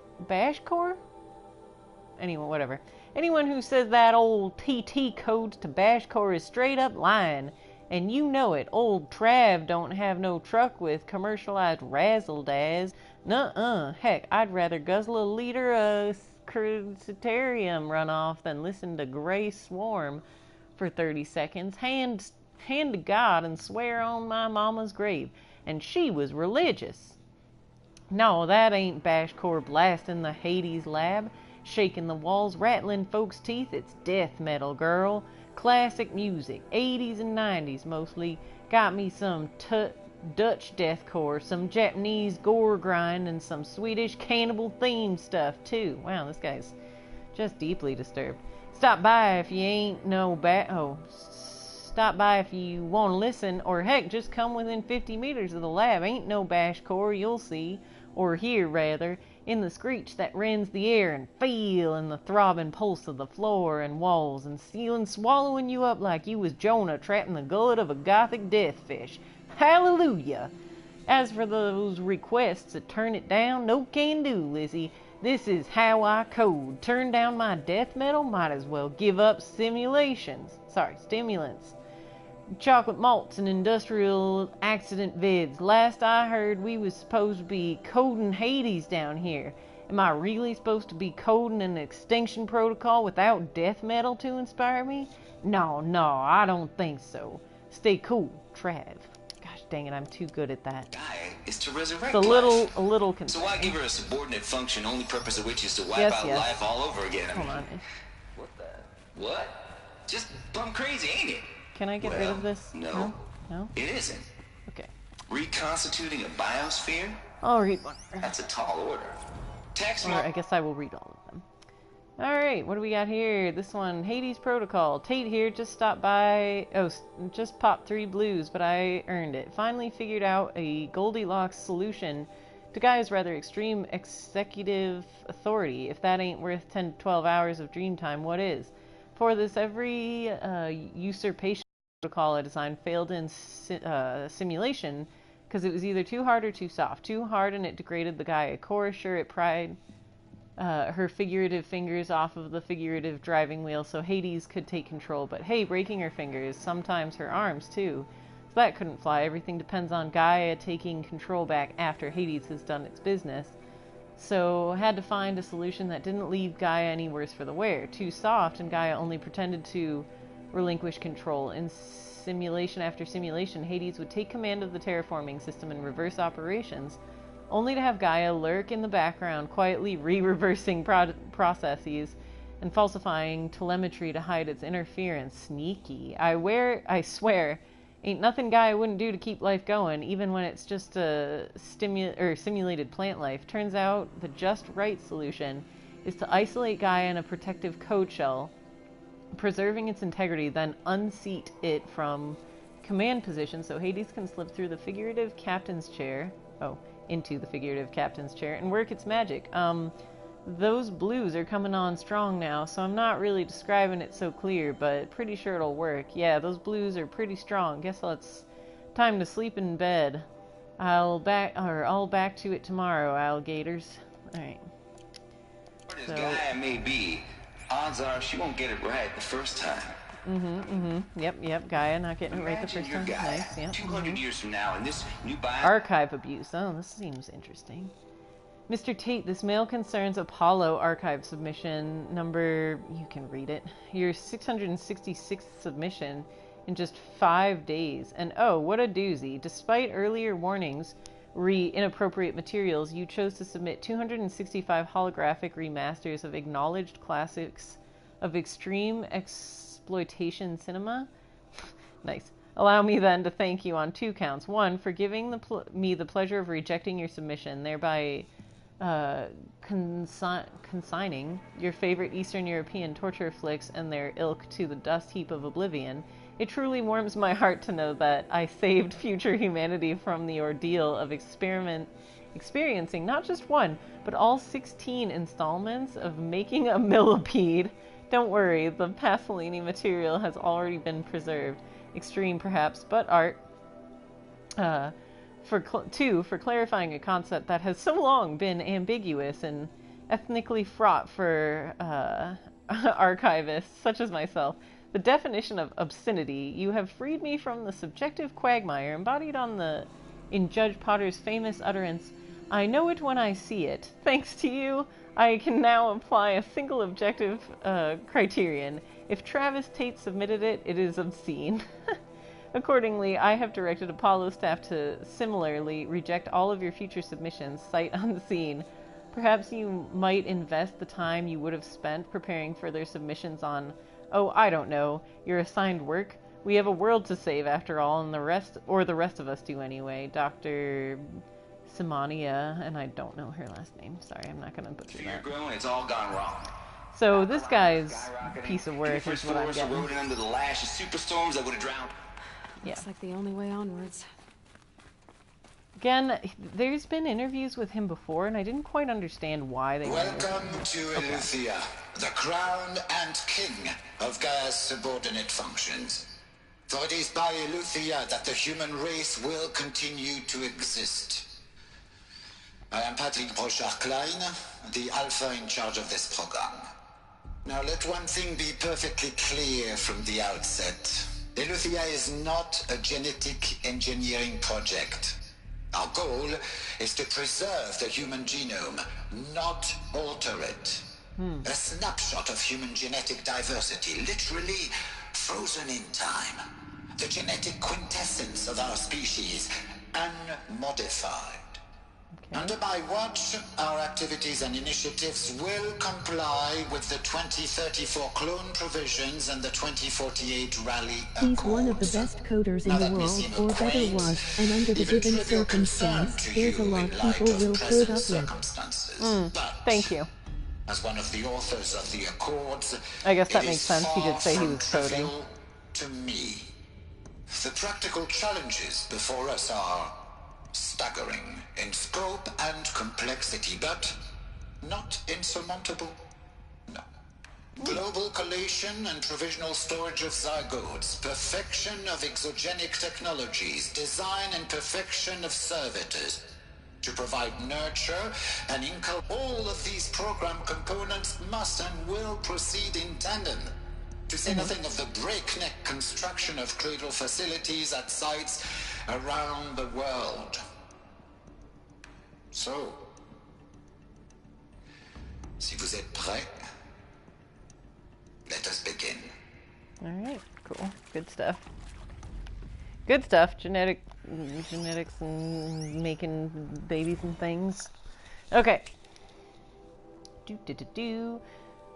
Anyway, whatever. Anyone who says that old TT codes to Bashcore is straight up lying. And you know it. Old Trav don't have no truck with commercialized razzle-dazz. Nuh-uh. Heck, I'd rather guzzle a liter of crucitarium runoff than listen to Grey Swarm for 30 seconds. Hand to God and swear on my mama's grave. And she was religious. No, that ain't Bashcore blasting the Hades lab, shaking the walls, rattling folks' teeth. It's death metal, girl. Classic music, 80s and 90s mostly. Got me some Dutch deathcore, some Japanese gore grind, and some Swedish cannibal theme stuff too. Wow, this guy's just deeply disturbed. Stop by if you ain't no stop by if you want to listen, or heck, just come within 50 meters of the lab. Ain't no Bashcore, you'll see, or hear rather, in the screech that rends the air, and feel in the throbbing pulse of the floor and walls, and ceiling swallowing you up like you was Jonah trapped in the gullet of a gothic deathfish. Hallelujah! As for those requests to turn it down, no can do, Lizzie. This is how I code. Turn down my death metal, might as well give up stimulants. Chocolate malts and industrial accident vids. Last I heard, we was supposed to be coding Hades down here. Am I really supposed to be coding an extinction protocol without death metal to inspire me? No, I don't think so. Stay cool, Trav. Gosh dang it, I'm too good at that. Gaia is to resurrect It's life. a little So confusing. why give her a subordinate function, only purpose of which is to wipe out life all over again? I Hold mean, on. what the? What? Just plumb crazy, ain't it? Can I get rid of this? No. No? It isn't. Okay. Reconstituting a biosphere? I'll read one. That's a tall order. Tax Or I guess I will read all of them. Alright, what do we got here? This one, Hades Protocol. Tate here, just stopped by. Just popped 3 blues, but I earned it. Finally figured out a Goldilocks solution to Gaia's rather extreme executive authority. If that ain't worth 10 to 12 hours of dream time, what is? For this, every usurpation protocol I designed failed in simulation because it was either too hard or too soft. Too hard and it degraded the Gaia core. Sure, it pried her figurative fingers off of the figurative driving wheel so Hades could take control. But hey, breaking her fingers, sometimes her arms too. So that couldn't fly. Everything depends on Gaia taking control back after Hades has done its business. So I had to find a solution that didn't leave Gaia any worse for the wear. Too soft, and Gaia only pretended to relinquish control. In simulation after simulation, Hades would take command of the terraforming system and reverse operations, only to have Gaia lurk in the background, quietly re-reversing processes and falsifying telemetry to hide its interference. Sneaky. I swear, ain't nothing Gaia wouldn't do to keep life going, even when it's just a simulated plant life. Turns out the just right solution is to isolate Gaia in a protective code shell, preserving its integrity, then unseat it from command position so Hades can slip through the figurative captain's chair. Into the figurative captain's chair and work its magic. Those blues are coming on strong now, so I'm not really describing it so clear, but pretty sure it'll work. Yeah, those blues are pretty strong. Guess it's time to sleep in bed. I'll back to it tomorrow, alligators. Alright. As Gaia may be, odds are she won't get it right the first time. Yep, Gaia not getting it right the Imagine first you're time. Gaia, Nice, yep. 200 years from now, and this new bio... Archive abuse. Oh, this seems interesting. Mr. Tate, this mail concerns Apollo archive submission number... You can read it. Your 666th submission. in just 5 days. And oh, what a doozy. Despite earlier warnings inappropriate materials, you chose to submit 265 holographic remasters of acknowledged classics of extreme exploitation cinema. Nice. Allow me then to thank you on 2 counts. 1, for giving me the pleasure of rejecting your submission, thereby consigning your favorite Eastern European torture flicks and their ilk to the dust heap of oblivion. It truly warms my heart to know that I saved future humanity from the ordeal of experiencing not just one, but all 16 installments of making a millipede. Don't worry, the Pasolini material has already been preserved. Extreme, perhaps, but art. 2, for clarifying a concept that has so long been ambiguous and ethnically fraught for archivists such as myself. The definition of obscenity. You have freed me from the subjective quagmire embodied in Judge Potter's famous utterance, "I know it when I see it." Thanks to you, I can now apply a single objective criterion. If Travis Tate submitted it, it is obscene. Accordingly, I have directed Apollo staff to similarly reject all of your future submissions, sight unseen. Perhaps you might invest the time you would have spent preparing further submissions on, oh, I don't know, your assigned work. We have a world to save after all, and the rest of us do anyway. Dr. Simania, and I don't know her last name. Sorry, I'm not going to butcher that. It's all gone wrong. So this guy's piece of work is what I'm getting. Eroded under the lash of superstorms that would have drowned. Yeah. Looks like the only way onwards. Again, there's been interviews with him before, and I didn't quite understand why they Welcome to Eleuthia, the crown and king of Gaia's subordinate functions. For it is by Eleuthia that the human race will continue to exist. I am Patrick Brochard-Klein, the Alpha in charge of this program. Now let one thing be perfectly clear from the outset. Eleuthia is not a genetic engineering project. Our goal is to preserve the human genome, not alter it. A snapshot of human genetic diversity, literally frozen in time. The genetic quintessence of our species, unmodified. Under my watch, our activities and initiatives will comply with the 2034 clone provisions and the 2048 rally accords. He's one of the best coders in the world, or better was, and under the given circumstance, there's a lot people will put up with. Thank you. As one of the authors of the accords, I guess that makes sense. He did say he was coding. trivial to me. The practical challenges before us are staggering in scope and complexity, but not insurmountable. No. Global collation and provisional storage of zygotes, perfection of exogenic technologies, design and perfection of servitors to provide nurture and all of these program components must and will proceed in tandem. To say nothing of the breakneck construction of cradle facilities at sites around the world. So, si vous êtes prêts, let us begin. Alright, cool. Good stuff. Good stuff. Genetics and making babies and things. Okay.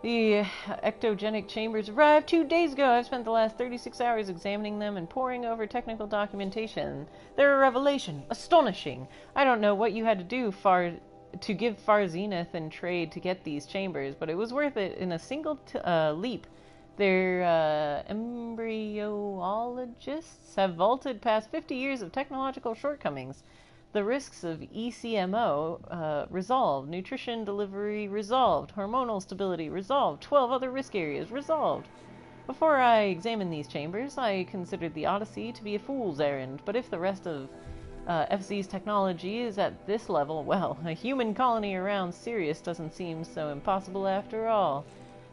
The ectogenic chambers arrived 2 days ago. I've spent the last 36 hours examining them and poring over technical documentation. They're a revelation. Astonishing. I don't know what you had to do to give Far Zenith and trade to get these chambers, but it was worth it in a single leap. Their embryologists have vaulted past 50 years of technological shortcomings. The risks of ECMO resolved, nutrition delivery resolved, hormonal stability resolved, 12 other risk areas resolved. Before I examined these chambers, I considered the Odyssey to be a fool's errand, but if the rest of FZ's technology is at this level, well, a human colony around Sirius doesn't seem so impossible after all.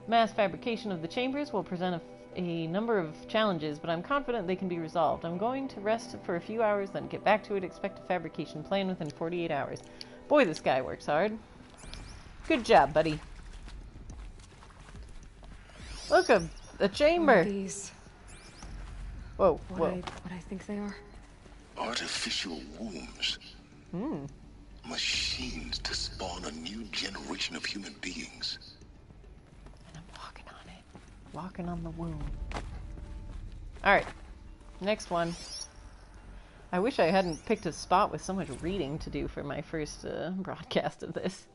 Mass fabrication of the chambers will present a number of challenges, but I'm confident they can be resolved. I'm going to rest for a few hours, then get back to it. Expect a fabrication plan within 48 hours. Boy, this guy works hard. Good job, buddy. Look, a chamber. Whoa, what I think they are. Artificial wombs. Machines to spawn a new generation of human beings. And I'm walking on it. Walking on the womb. Alright. Next one. I wish I hadn't picked a spot with so much reading to do for my first broadcast of this.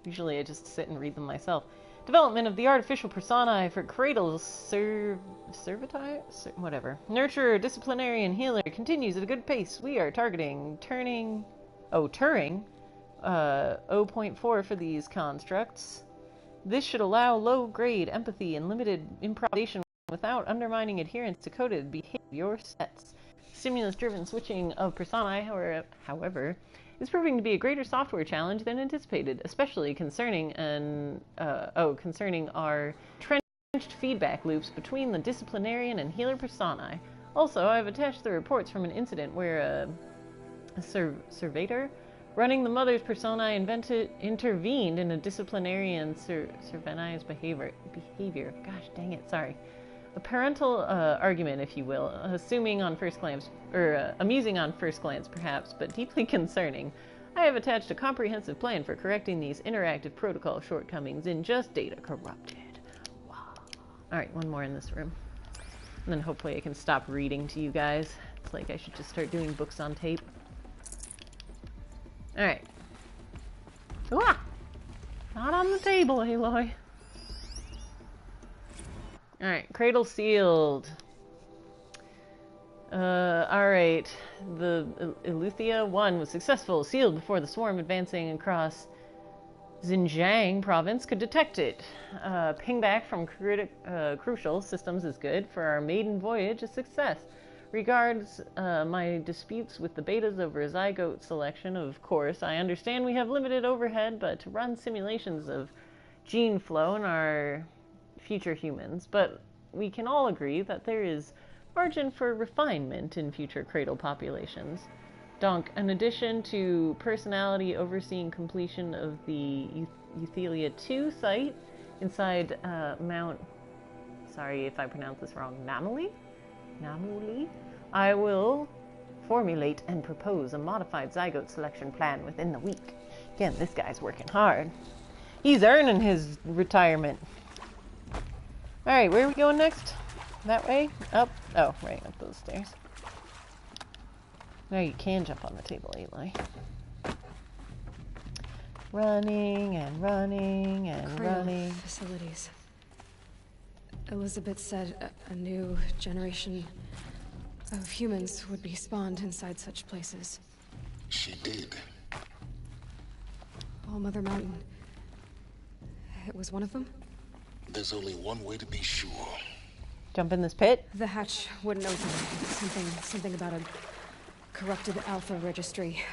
Usually I just sit and read them myself. Development of the artificial personae for Cradle's whatever. Nurturer, disciplinarian, healer continues at a good pace. We are targeting Turing 0.4 for these constructs. This should allow low-grade empathy and limited improvisation without undermining adherence to coded behavior sets. Stimulus-driven switching of personae, however, is proving to be a greater software challenge than anticipated, especially concerning our trenched feedback loops between the disciplinarian and healer personae. Also, I've attached the reports from an incident where a surveyor running the mother's personae intervened in a disciplinarian surveyor's behavior. Gosh dang it, sorry. A parental argument, if you will, amusing on first glance perhaps, but deeply concerning. I have attached a comprehensive plan for correcting these interactive protocol shortcomings in Just Data Corrupted. Wow. Alright, one more in this room. And then hopefully I can stop reading to you guys. It's like I should just start doing books on tape. Alright. Ah! Not on the table, Aloy. Alright, cradle sealed. Alright. The Eleuthia 1 was successful, sealed before the swarm advancing across Xinjiang province could detect it. Pingback from crucial systems is good. For our maiden voyage, a success. Regards my disputes with the betas over zygote selection, of course. I understand we have limited overhead, but to run simulations of gene flow in our future humans, but we can all agree that there is margin for refinement in future cradle populations. Donc, in addition to personality overseeing completion of the Euthelia 2 site inside Mount, sorry if I pronounce this wrong, Namuli, I will formulate and propose a modified zygote selection plan within the week. Again, this guy's working hard. He's earning his retirement. Alright, where are we going next? That way? Up? Oh, right, up those stairs. Now you can jump on the table, Aloy. Running and running and running. Facilities. Elizabeth said a new generation of humans would be spawned inside such places. She did. All Mother Mountain. It was one of them? There's only one way to be sure. Jump in this pit? The hatch wouldn't open. Something about a corrupted alpha registry.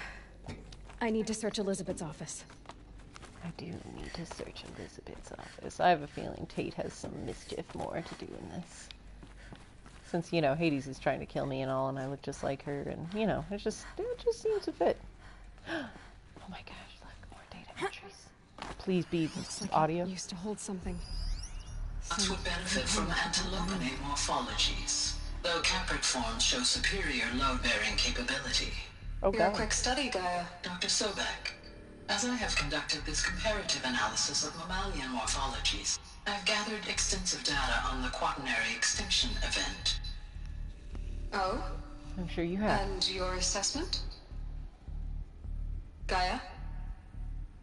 I need to search Elizabeth's office. I do need to search Elizabeth's office. I have a feeling Tate has some mischief more to do in this. Since, you know, Hades is trying to kill me and all, and I look just like her, and, you know, it just seems to fit. Oh my gosh, look, more data entries. Please be like audio. It used to hold something. Us would benefit from antilopinate morphologies, though Caprid forms show superior load-bearing capability. Oh, You're God. a quick study, Gaia. Dr. Sobek. As I have conducted this comparative analysis of mammalian morphologies, I've gathered extensive data on the quaternary extinction event. Oh? I'm sure you have. And your assessment? Gaia?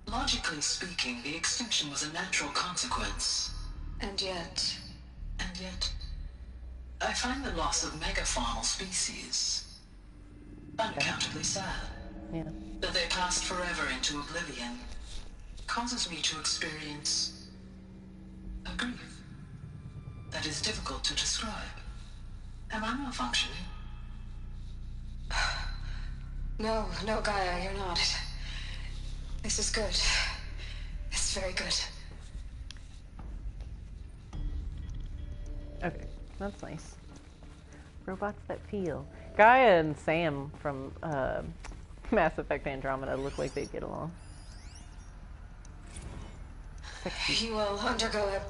Logically speaking, the extinction was a natural consequence. And yet, I find the loss of megafaunal species unaccountably sad. Yeah. That they passed forever into oblivion causes me to experience a grief that is difficult to describe. Am I malfunctioning? No, Gaia, you're not. This is good. It's very good. Okay, that's nice. Robots that feel. Gaia and Sam from Mass Effect Andromeda look like they'd get along. You will undergo a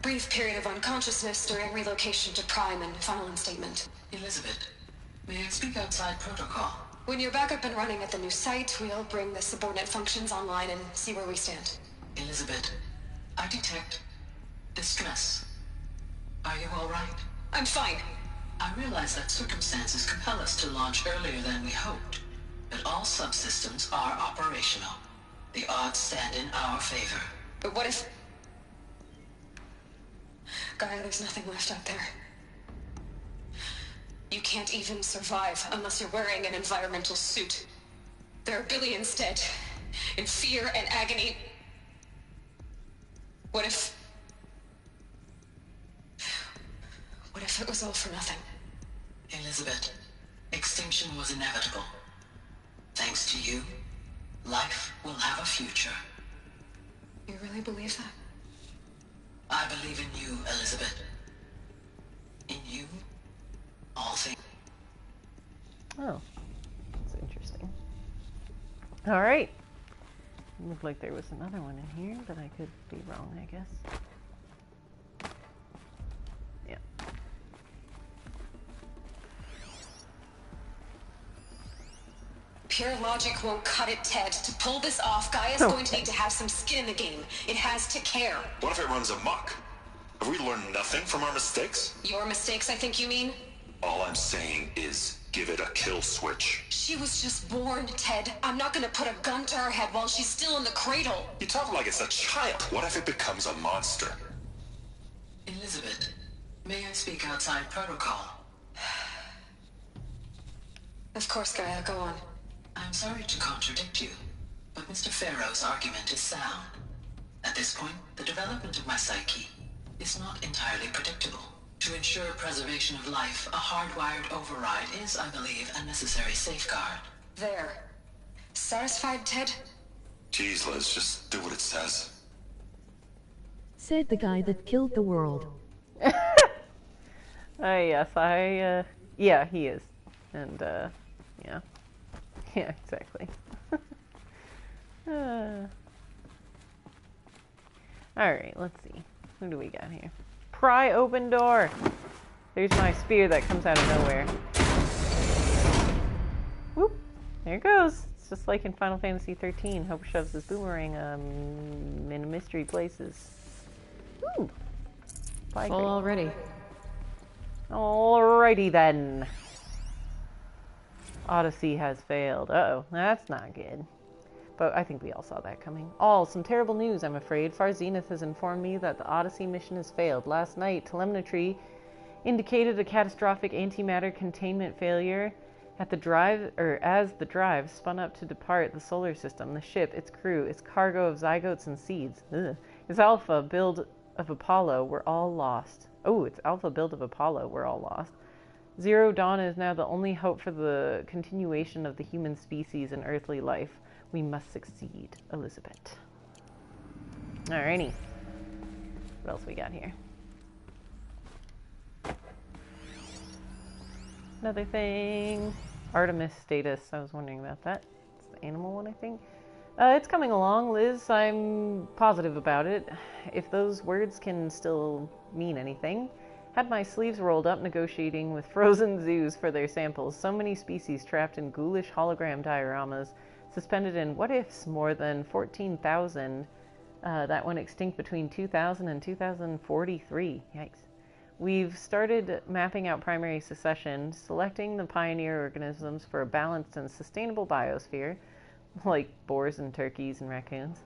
brief period of unconsciousness during relocation to Prime and final instatement. Elizabeth, may I speak outside protocol? When you're back up and running at the new site, we'll bring the subordinate functions online and see where we stand. Elizabeth, I detect distress. Are you all right? I'm fine. I realize that circumstances compel us to launch earlier than we hoped, but all subsystems are operational. The odds stand in our favor. But what if... Gaia, there's nothing left out there. You can't even survive unless you're wearing an environmental suit. There are billions dead, in fear and agony. What if it was all for nothing? Elizabeth, extinction was inevitable. Thanks to you, life will have a future. You really believe that? I believe in you, Elizabeth. In you, all things. Oh, that's interesting. All right. Looked like there was another one in here, but I could be wrong, I guess. Yeah. Pure logic won't cut it, Ted. To pull this off, Gaia's going to need to have some skin in the game. It has to care. What if it runs amok? Have we learned nothing from our mistakes? Your mistakes, I think you mean? All I'm saying is give it a kill switch. She was just born, Ted. I'm not gonna put a gun to her head while she's still in the cradle. You talk like it's a child. What if it becomes a monster? Elizabeth, may I speak outside protocol? Of course, Gaia, go on. I'm sorry to contradict you, but Mr. Farrow's argument is sound. At this point, the development of my psyche is not entirely predictable. To ensure preservation of life, a hardwired override is, I believe, a necessary safeguard. There. Satisfied, Ted? Jeez, Liz, just do what it says. Said the guy that killed the world. Yes, yeah, he is. And, yeah. Yeah, exactly. Alright, let's see. Who do we got here? Pry open door! There's my spear that comes out of nowhere. Whoop! There it goes. It's just like in Final Fantasy 13. Hope shoves his boomerang in mystery places. Ooh! Full already. Alrighty then. Odyssey has failed. Uh-oh, that's not good. But I think we all saw that coming. Some terrible news, I'm afraid. Far Zenith has informed me that the Odyssey mission has failed. Last night, telemetry indicated a catastrophic antimatter containment failure at the drive, or as the drive spun up to depart the solar system. The ship, its crew, its cargo of zygotes and seeds, its alpha build of Apollo were all lost. Oh, its alpha build of Apollo were all lost. Zero Dawn is now the only hope for the continuation of the human species and earthly life. We must succeed, Elizabeth. Alrighty. What else we got here? Another thing. Artemis status. I was wondering about that. It's the animal one, I think. It's coming along, Liz. I'm positive about it. If those words can still mean anything. Had my sleeves rolled up negotiating with frozen zoos for their samples. So many species trapped in ghoulish hologram dioramas, suspended in what-ifs, more than 14,000 that went extinct between 2000 and 2043. Yikes. We've started mapping out primary succession, selecting the pioneer organisms for a balanced and sustainable biosphere, like boars and turkeys and raccoons.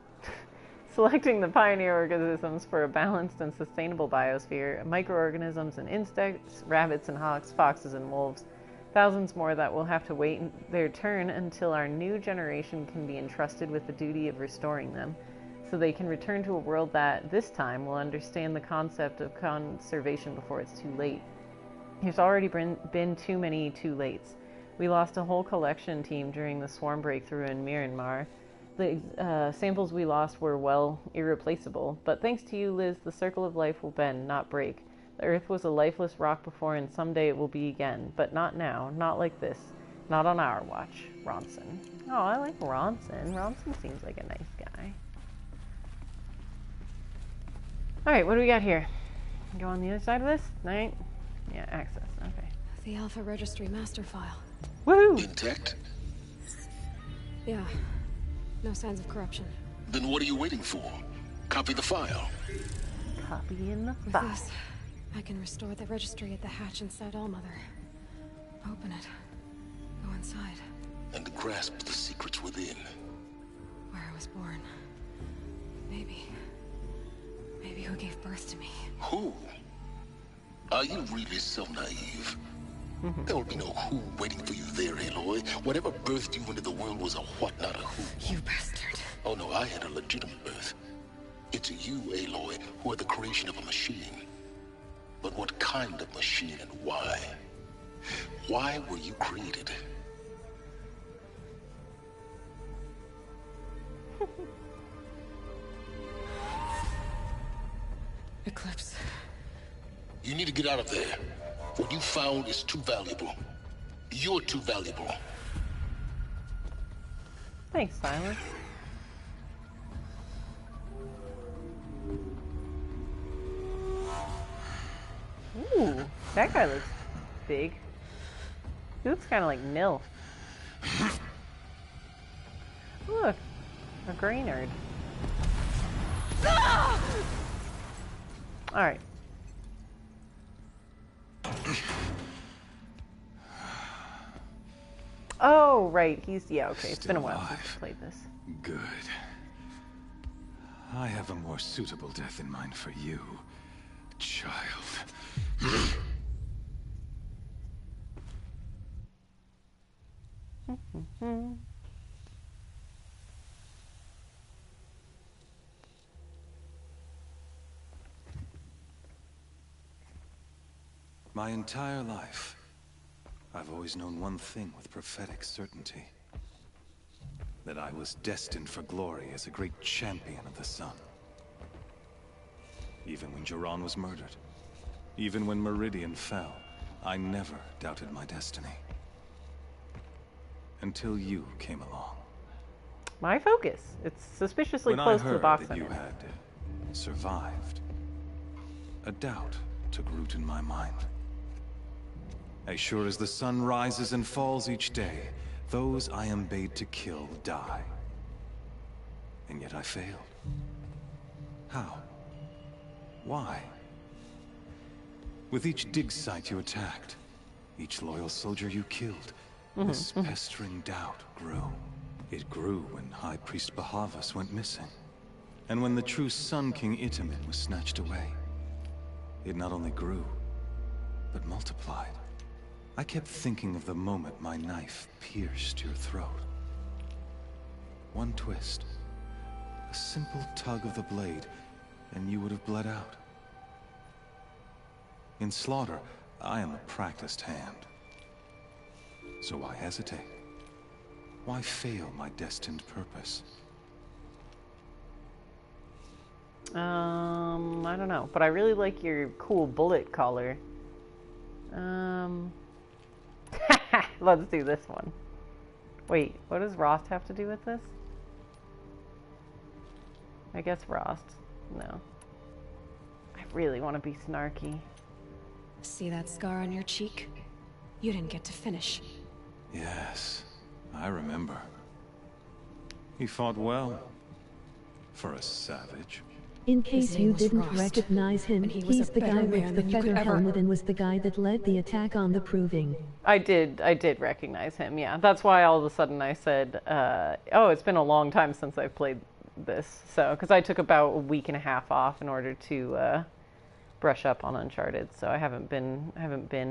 Selecting the pioneer organisms for a balanced and sustainable biosphere, microorganisms and insects, rabbits and hawks, foxes and wolves, thousands more that will have to wait their turn until our new generation can be entrusted with the duty of restoring them, so they can return to a world that, this time, will understand the concept of conservation before it's too late. There's already been too many too lates. We lost a whole collection team during the swarm breakthrough in Myanmar. The samples we lost were, well, irreplaceable. But thanks to you, Liz, the circle of life will bend, not break. The Earth was a lifeless rock before, and someday it will be again. But not now. Not like this. Not on our watch. Ronson. Oh, I like Ronson. Ronson seems like a nice guy. Alright, what do we got here? Go on the other side of this? Right? Yeah, access. Okay. The Alpha Registry master file. Woohoo! Intact? Yeah. No signs of corruption. Then what are you waiting for? Copy the file. Copy in the With file. this, I can restore the registry at the hatch inside Allmother. Open it. Go inside. And grasp the secrets within. Where I was born. Maybe who gave birth to me. Who? Are you really so naive? There will be no who waiting for you there, Aloy. Whatever birthed you into the world was a what, not a who. You bastard. Oh no, I had a legitimate birth. It's you, Aloy, who are the creation of a machine. But what kind of machine and why? Why were you created? Eclipse. You need to get out of there. What you found is too valuable. You're too valuable. Thanks, Silas. Ooh, that guy looks big. He looks kind of like Nil. Look, a Graynard. All right. Oh, right. Yeah, okay. It's been a while since I played this. Good. I have a more suitable death in mind for you, child. My entire life, I've always known one thing with prophetic certainty. That I was destined for glory as a great champion of the sun. Even when Jiran was murdered, even when Meridian fell, I never doubted my destiny. Until you came along. My focus. It's suspiciously close to the box that I'm you in. had survived, a doubt took root in my mind. As sure as the sun rises and falls each day, those I am bade to kill die. And yet I failed. How? Why? With each dig site you attacked, each loyal soldier you killed, this pestering doubt grew. It grew when High Priest Bahavas went missing. And when the true Sun King Itamen was snatched away. It not only grew, but multiplied. I kept thinking of the moment my knife pierced your throat. One twist, a simple tug of the blade, and you would have bled out. In slaughter, I am a practiced hand. So why hesitate? Why fail my destined purpose? I don't know, but I really like your cool bullet collar. Let's do this one. Wait, what does Rost have to do with this? I guess Rost. No. I really want to be snarky. See that scar on your cheek? You didn't get to finish. Yes, I remember. He fought well. For a savage. In case you didn't Rost, recognize him, and he was he's a the guy better with man the than you could feather ever- helmet and was the guy that led the attack on the Proving. I did recognize him, yeah. That's why all of a sudden I said, oh, it's been a long time since I've played this. So, because I took about a week and a half off in order to brush up on Uncharted. So I haven't been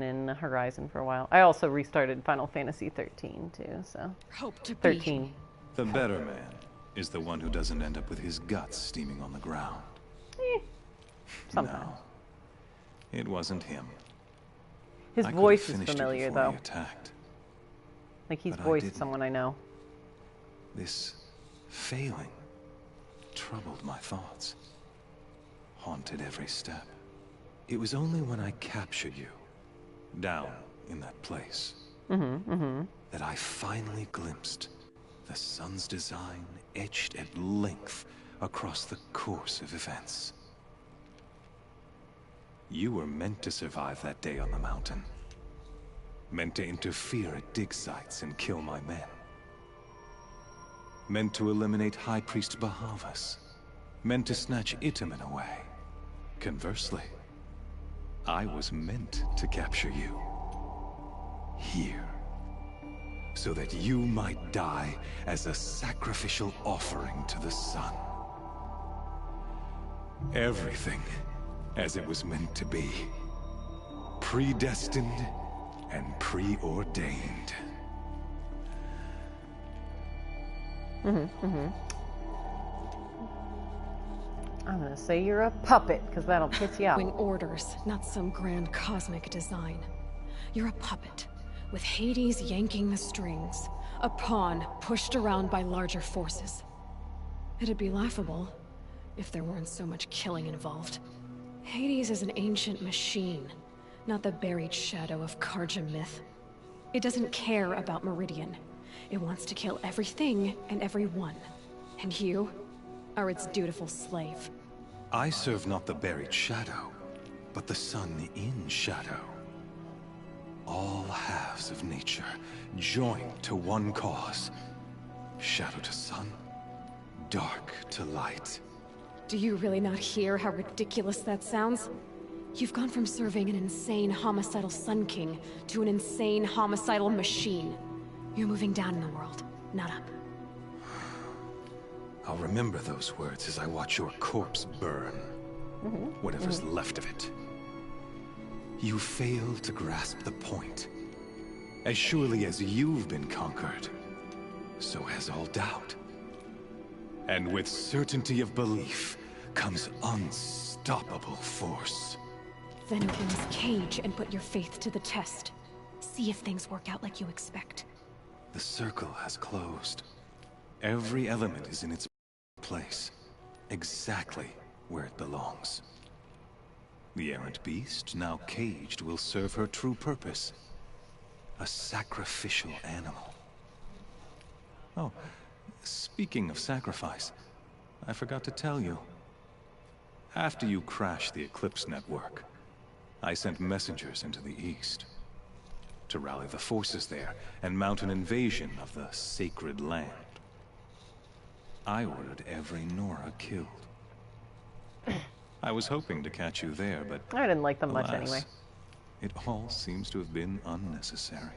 in Horizon for a while. I also restarted Final Fantasy 13 too, so. Hope to be. 13. The better man is the one who doesn't end up with his guts steaming on the ground. Sometimes. No, it wasn't him. His I could've voice is finished you familiar before though. he attacked. Like he's But I voiced didn't. someone I know. This failing troubled my thoughts, haunted every step. It was only when I captured you, down in that place, that I finally glimpsed the sun's design etched at length across the course of events. You were meant to survive that day on the mountain. Meant to interfere at dig sites and kill my men. Meant to eliminate High Priest Bahavas. Meant to snatch Itamen away. Conversely, I was meant to capture you. Here. So that you might die as a sacrificial offering to the sun. Everything as it was meant to be. Predestined and preordained. I'm gonna say you're a puppet, because that'll piss you off. Orders, not some grand cosmic design. You're a puppet, with Hades yanking the strings. A pawn pushed around by larger forces. It'd be laughable if there weren't so much killing involved. Hades is an ancient machine, not the buried shadow of Carja myth. It doesn't care about Meridian. It wants to kill everything and everyone. And you are its dutiful slave. I serve not the buried shadow, but the sun in shadow. All halves of nature joined to one cause. Shadow to sun, dark to light. Do you really not hear how ridiculous that sounds? You've gone from serving an insane homicidal Sun King to an insane homicidal machine. You're moving down in the world, not up. I'll remember those words as I watch your corpse burn. Whatever's left of it. You fail to grasp the point. As surely as you've been conquered, so has all doubt. And with certainty of belief comes unstoppable force. Then open this cage and put your faith to the test. See if things work out like you expect. The circle has closed. Every element is in its place, exactly where it belongs. The errant beast, now caged, will serve her true purpose. A sacrificial animal. Oh, speaking of sacrifice, I forgot to tell you. After you crashed the Eclipse network, I sent messengers into the east to rally the forces there and mount an invasion of the sacred land. I ordered every Nora killed. I was hoping to catch you there, but I didn't like them much alas, anyway. It all seems to have been unnecessary.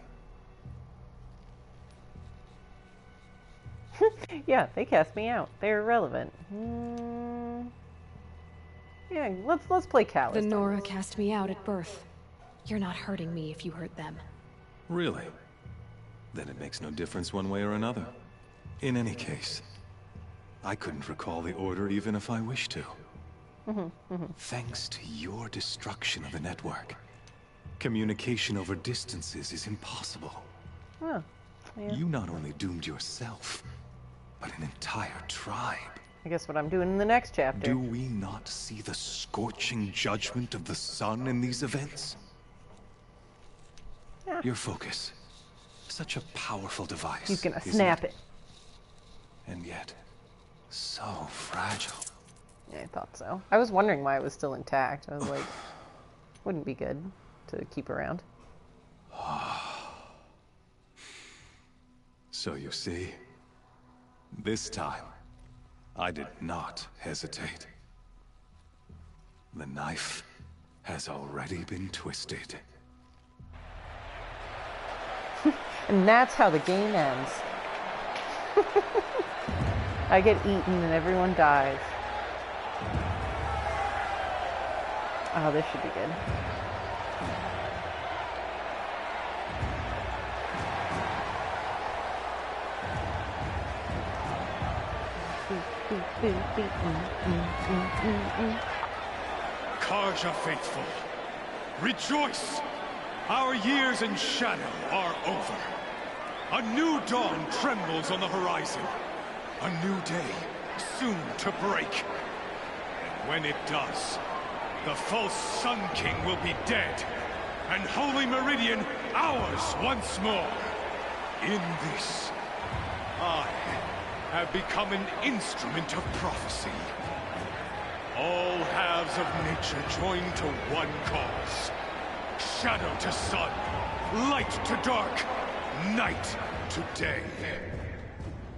Yeah, they cast me out. They're irrelevant. Yeah, let's play Calus. The Nora cast me out at birth. You're not hurting me if you hurt them. Really? Then it makes no difference one way or another. In any case, I couldn't recall the order even if I wished to. Thanks to your destruction of the network, communication over distances is impossible. Oh, yeah. You not only doomed yourself, but an entire tribe. I guess what I'm doing in the next chapter. Do we not see the scorching judgment of the sun in these events? Yeah. Your focus. Such a powerful device. He's gonna isn't snap it. And yet, so fragile. Yeah, I thought so. I was wondering why it was still intact. I was like, wouldn't be good to keep around. So you see, this time, I did not hesitate. The knife has already been twisted. And that's how the game ends. I get eaten and everyone dies. Oh, this should be good. Carja faithful, rejoice! Our years in shadow are over. A new dawn trembles on the horizon. A new day soon to break. And when it does, the false Sun King will be dead, and Holy Meridian ours once more. In this, I have become an instrument of prophecy. All halves of nature join to one cause. Shadow to sun, light to dark, night to day.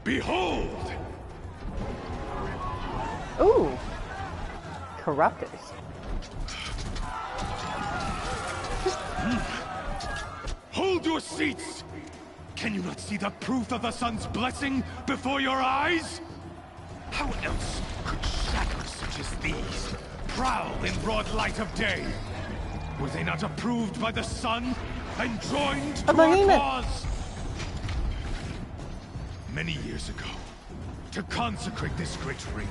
Behold! Ooh. Corruptors. Hold your seats! Can you not see the proof of the sun's blessing before your eyes? How else could shadows such as these prowl in broad light of day? Were they not approved by the sun and joined to our cause? Many years ago, to consecrate this great ring,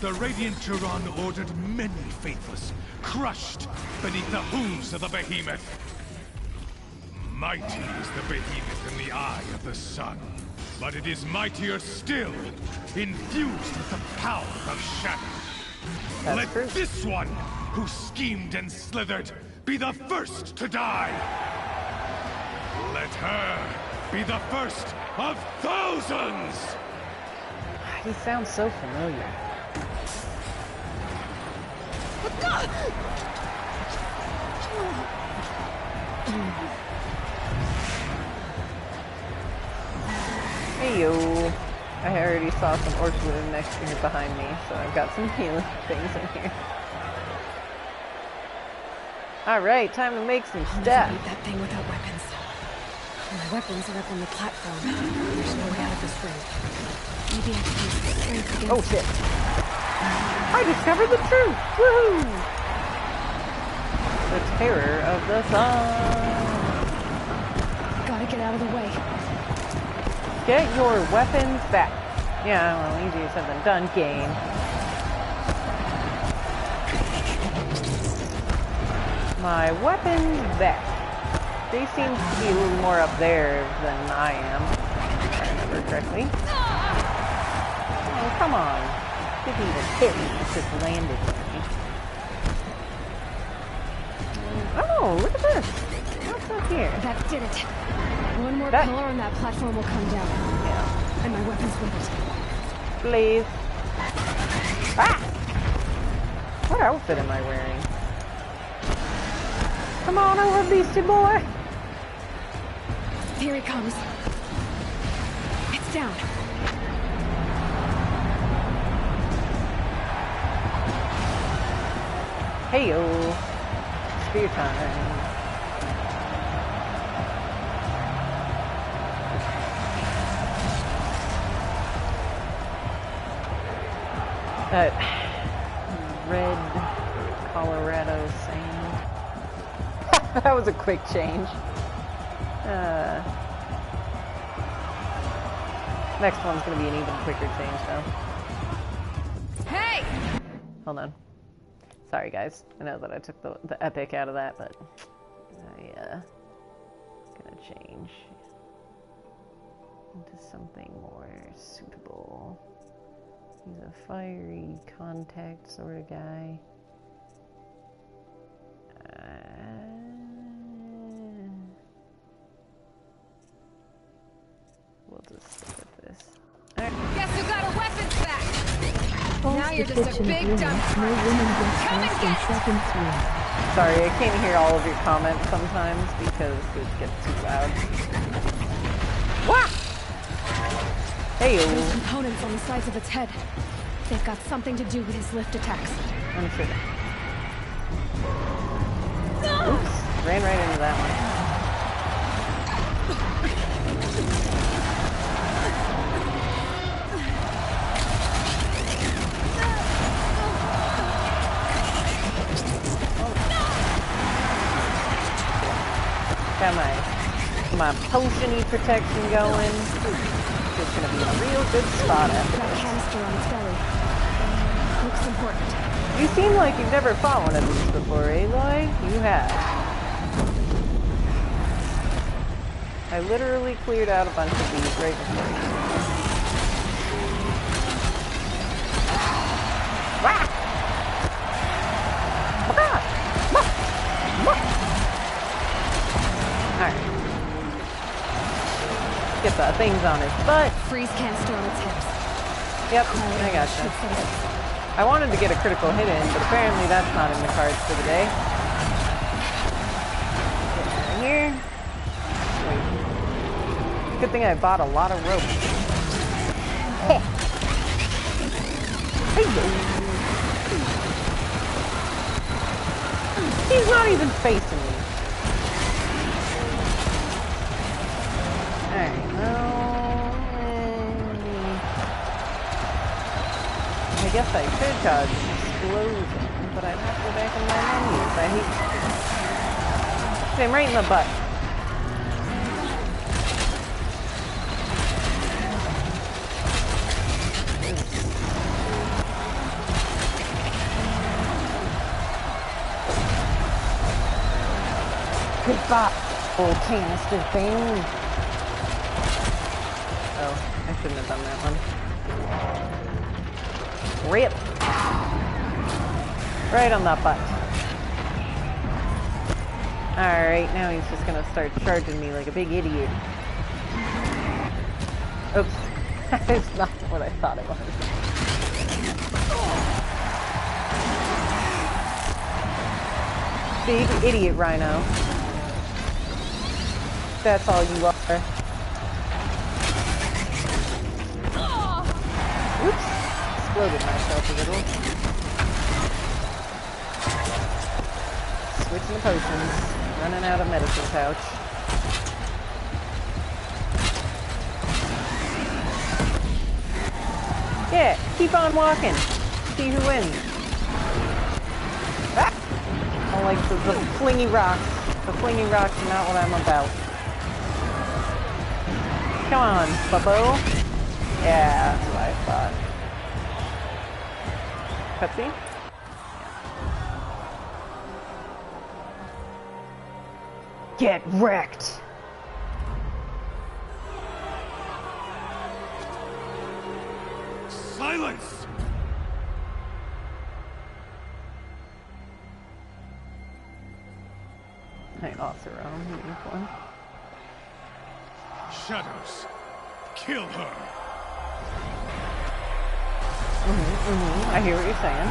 the Radiant Turan ordered many faithless, crushed beneath the hooves of the behemoth. Mighty is the behemoth in the eye of the sun, but it is mightier still, infused with the power of shadow. Let this one, who schemed and slithered, be the first to die. Let her be the first of thousands! He sounds so familiar. Hey yo! I already saw some orc bloom next to me behind me, so I've got some healing things in here. Alright, time to make some stuff. That thing without weapons. My weapons are up on the platform. There's no way out of this ring. Maybe I can use the strength against Oh shit! I discovered the truth! Woohoo! The terror of the sun. Gotta get out of the way. Get your weapons back. Yeah, well, easier said than done, game. My weapons back. They seem to be a little more up there than I am, if I remember correctly. Oh, come on. Didn't even hit me, it just landed on me. Oh, look at this. What's up here? That did it. One more pillar and that platform will come down. Yeah. And my weapons with it. Please. Ah! What outfit am I wearing? Come on over, beastie boy! Here he comes. It's down. Hey-yo. Spear time. That red Colorado sand. That was a quick change. Next one's gonna be an even quicker change, though. Hey! Hold on. Sorry, guys. I know that I took the epic out of that, but gonna change into something more suitable. He's a fiery contact sort of guy. We'll just stick with this. Right. Guess who got our weapons back? Falls Now you're the just a kitchen big room. dumb No woman gets less than second swing. Sorry, I can't hear all of your comments sometimes because it gets too loud. Wah! Hey, Those components on the sides of its head. They've got something to do with his lift attacks. I'm sure. Oops, ran right into that one. Got my potion-y protection going. It's gonna be a real good spot after That this. canister on its belly. Looks important. You seem like you've never fought one of these before, Aloy? You have. I literally cleared out a bunch of these right before you. Wah! Alright. Get the things on its butt. Freeze canister on its hips. Yep, I gotcha. I wanted to get a critical hit in, but apparently that's not in the cards for the day. here? Wait. Good thing I bought a lot of rope. Hey. He's not even facing me. Alright, well... I guess I could dodge explosion, but I'd have to go back in my menus. I hate... Okay, I'm right in the butt. Goodbye, old canister thing. Oh, I shouldn't have done that one. Rip. Right on that butt. Alright, now he's just gonna start charging me like a big idiot. Oops. That's not what I thought it was. Big idiot rhino. That's all you are. Oops. Exploded myself a little. Switching the potions. Running out of medicine pouch. Yeah, keep on walking. See who wins. Ah! I like the flingy rocks. The flingy rocks are not what I'm about. Come on, Bubbo. Yeah, that's what I thought. Cutscene? Get wrecked! Silence! Hey, Othero, unicorn. Shadows, kill her! I hear what you're saying.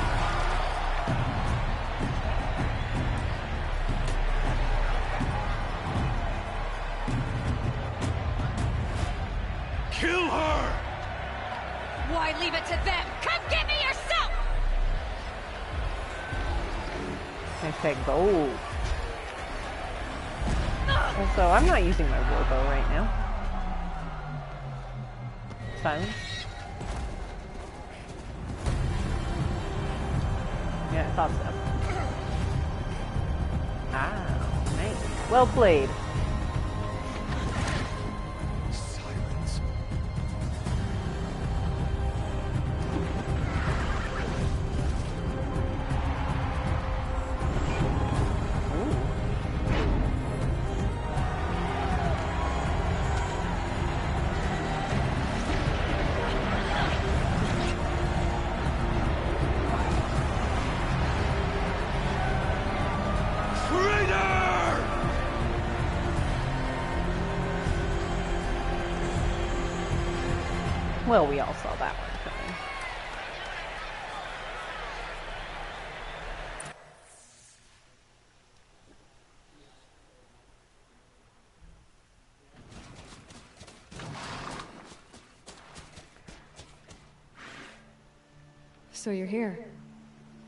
Kill her! Why leave it to them? Come get me yourself! Hashtag gold. Also, I'm not using my warbow right now. Silence. Yeah, I thought so. Ah, nice. Well played. Silence. Well, we all saw that one coming. So you're here.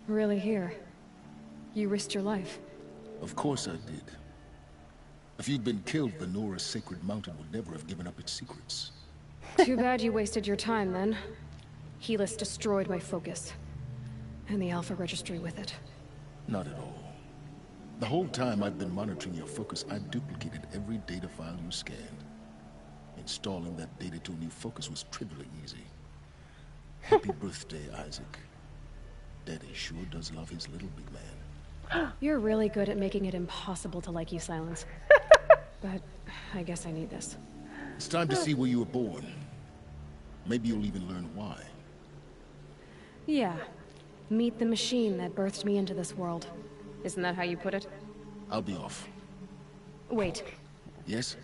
Really here. You risked your life. Of course I did. If you'd been killed, the Nora's sacred mountain would never have given up its secrets. Too bad you wasted your time then. Helis destroyed my focus. And the Alpha Registry with it. Not at all. The whole time I've been monitoring your focus, I've duplicated every data file you scanned. Installing that data to a new focus was trivially easy. Happy birthday, Isaac. Daddy sure does love his little big man. You're really good at making it impossible to like you, Silence. But I guess I need this. It's time to see where you were born. Maybe you'll even learn why. Yeah. Meet the machine that birthed me into this world. Isn't that how you put it? I'll be off. Wait. Yes?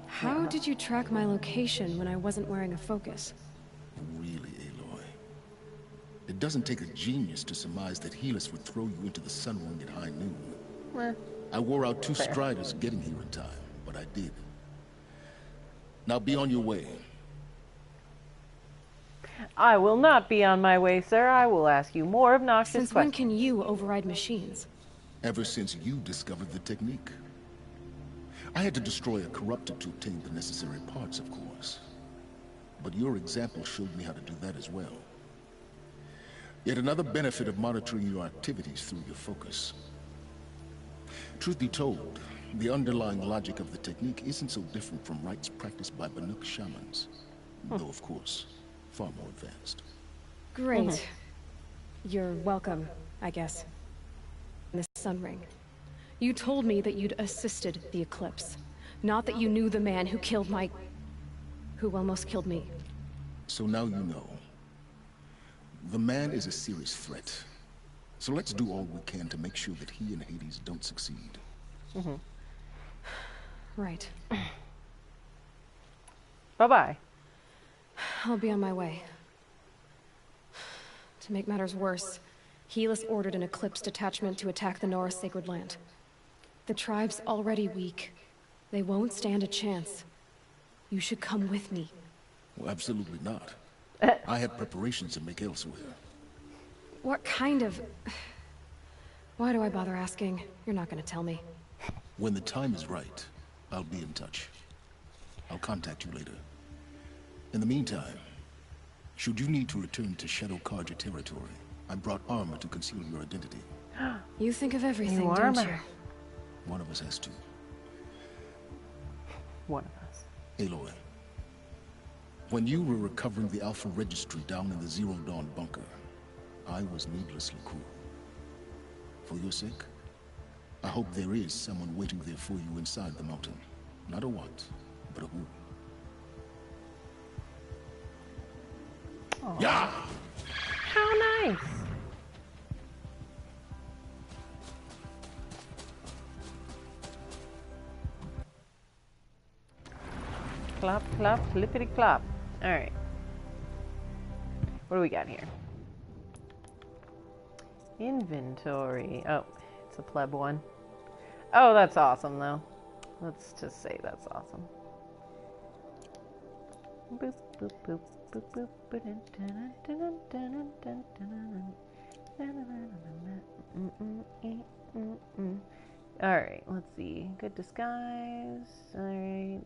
How did you track my location when I wasn't wearing a focus? Really, Aloy? It doesn't take a genius to surmise that Helis would throw you into the sun ring at high noon. I wore out 2 striders getting here in time, but I did. Now be on your way. I will not be on my way, sir. I will ask you more obnoxious questions. Since when can you override machines? Ever since you discovered the technique. I had to destroy a corruptor to obtain the necessary parts, of course. But your example showed me how to do that as well. Yet another benefit of monitoring your activities through your focus. Truth be told, the underlying logic of the technique isn't so different from rites practiced by Banuk shamans. Though, of course, far more advanced. Great. You're welcome, I guess. The Sun Ring. You told me that you'd assisted the Eclipse. Not that you knew the man who killed who almost killed me. So now you know. The man is a serious threat. So let's do all we can to make sure that he and Hades don't succeed. Right. Bye-bye. I'll be on my way. To make matters worse, Helis ordered an Eclipse detachment to attack the Nora Sacred Land. The tribe's already weak. They won't stand a chance. You should come with me. Well, absolutely not. I have preparations to make elsewhere. What kind of... Why do I bother asking? You're not gonna tell me. When the time is right, I'll be in touch. I'll contact you later. In the meantime, should you need to return to Shadow Carja territory, I brought armor to conceal your identity. You think of everything, don't you? One of us has to. One of us. Aloy. When you were recovering the Alpha Registry down in the Zero Dawn bunker, I was needlessly cruel. For your sake, I hope there is someone waiting there for you inside the mountain. Not a what, but a who. Aww. Yeah! How nice! Clap, clap, flippity clap. Alright. What do we got here? Inventory. Oh, it's a pleb one. Oh, that's awesome, though. Let's just say that's awesome. Boop, boop, boop, boop, boop, Alright, let's see. Good disguise. Alright.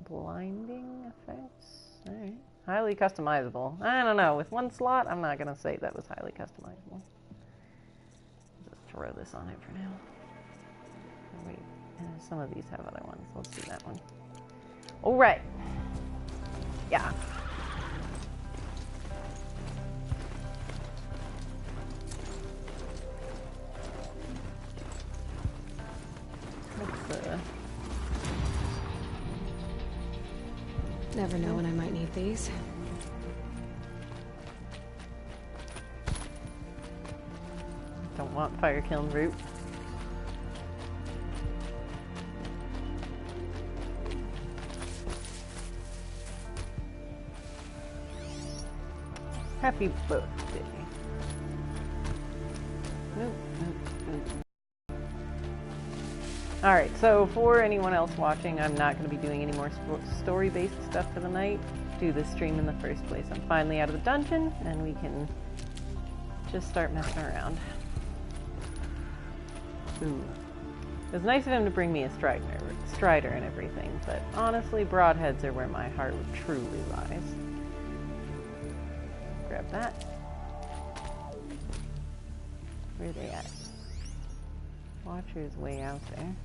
Blinding effects. Alright. Highly customizable. I don't know. With one slot, I'm not going to say that was highly customizable. Just throw this on it for now. Oh, wait. Some of these have other ones. Let's do that one. Alright. Yeah. Let's, Never know when I might need these. Don't want fire kiln root. Happy birthday. Nope, nope, nope. Alright, so for anyone else watching, I'm not going to be doing any more story-based stuff for the night. Do this stream in the first place. I'm finally out of the dungeon, and we can just start messing around. Ooh. It was nice of him to bring me a strider and everything, but honestly, broadheads are where my heart truly lies. Grab that. Where are they at? Watcher's way out there.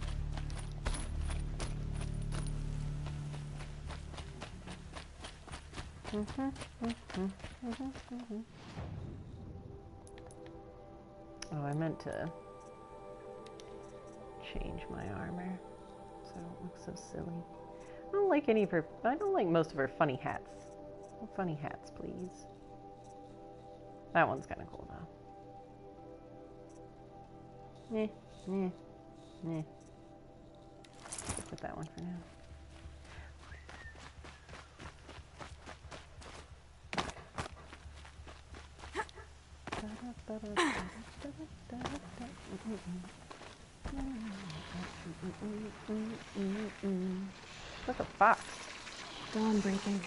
Oh, I meant to change my armor so it don't look so silly. I don't like any of her. I don't like most of her funny hats. No funny hats, please. That one's kind of cool though. Eh. Stick with that one for now. Look a fox. Dawn breaking.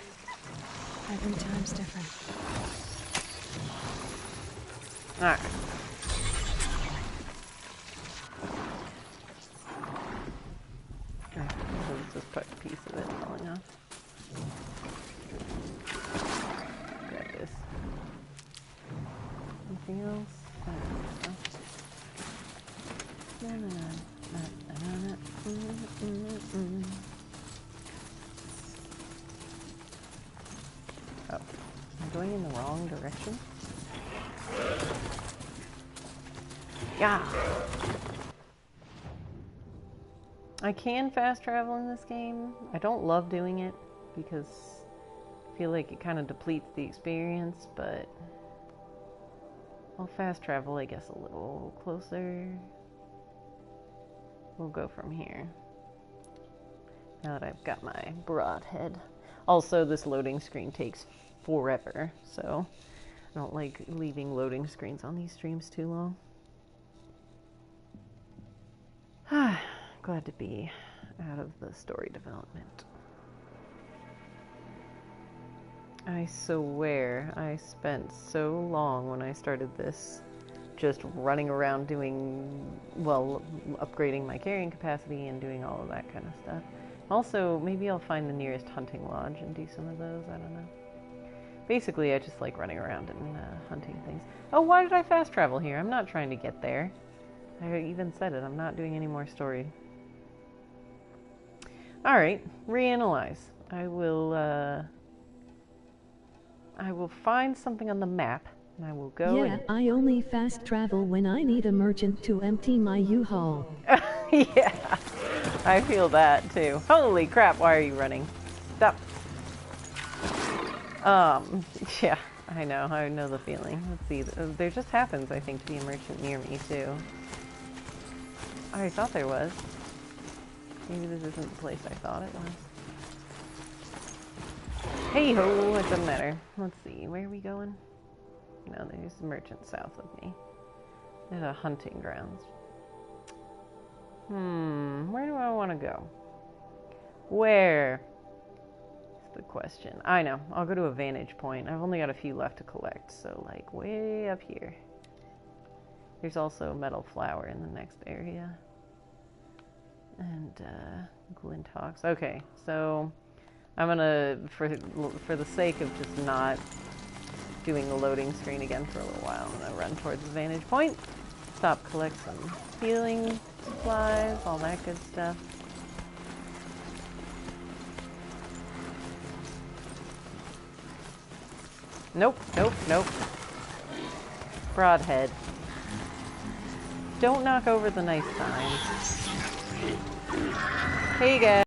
Every time's different. Alright. Let's just put a piece of it falling off. Grab this. Anything else? Oh, I'm going in the wrong direction? Yeah. I can fast travel in this game. I don't love doing it because I feel like it kind of depletes the experience, but I'll fast travel, I guess, a little closer. We'll go from here. Now that I've got my broadhead. Also, this loading screen takes forever, so I don't like leaving loading screens on these streams too long. Glad to be out of the story development. I swear I spent so long when I started this just running around doing, well, upgrading my carrying capacity and doing all of that kind of stuff. Also, maybe I'll find the nearest hunting lodge and do some of those, I don't know. Basically, I just like running around and hunting things. Oh, why did I fast travel here? I'm not trying to get there. I even said it, I'm not doing any more story. Alright, reanalyze. I will find something on the map, and I will go Yeah, I only fast travel when I need a merchant to empty my U-Haul. Yeah, I feel that too. Holy crap, why are you running? Stop. Yeah, I know the feeling. Let's see, there just happens, I think, to be a merchant near me too. I thought there was. Maybe this isn't the place I thought it was. Hey ho, it doesn't matter. Let's see, where are we going? No, there's a merchant south of me. There's a hunting grounds. Where do I want to go? Where? Is the question. I know, I'll go to a vantage point. I've only got a few left to collect, so like way up here. There's also a metal flower in the next area. And Glinthawks. Okay, so I'm gonna, for the sake of just not doing the loading screen again for a little while, I'm gonna run towards the vantage point, stop, collect some healing supplies, all that good stuff. Nope, nope, nope. Broadhead. Don't knock over the nice signs. Hey guys.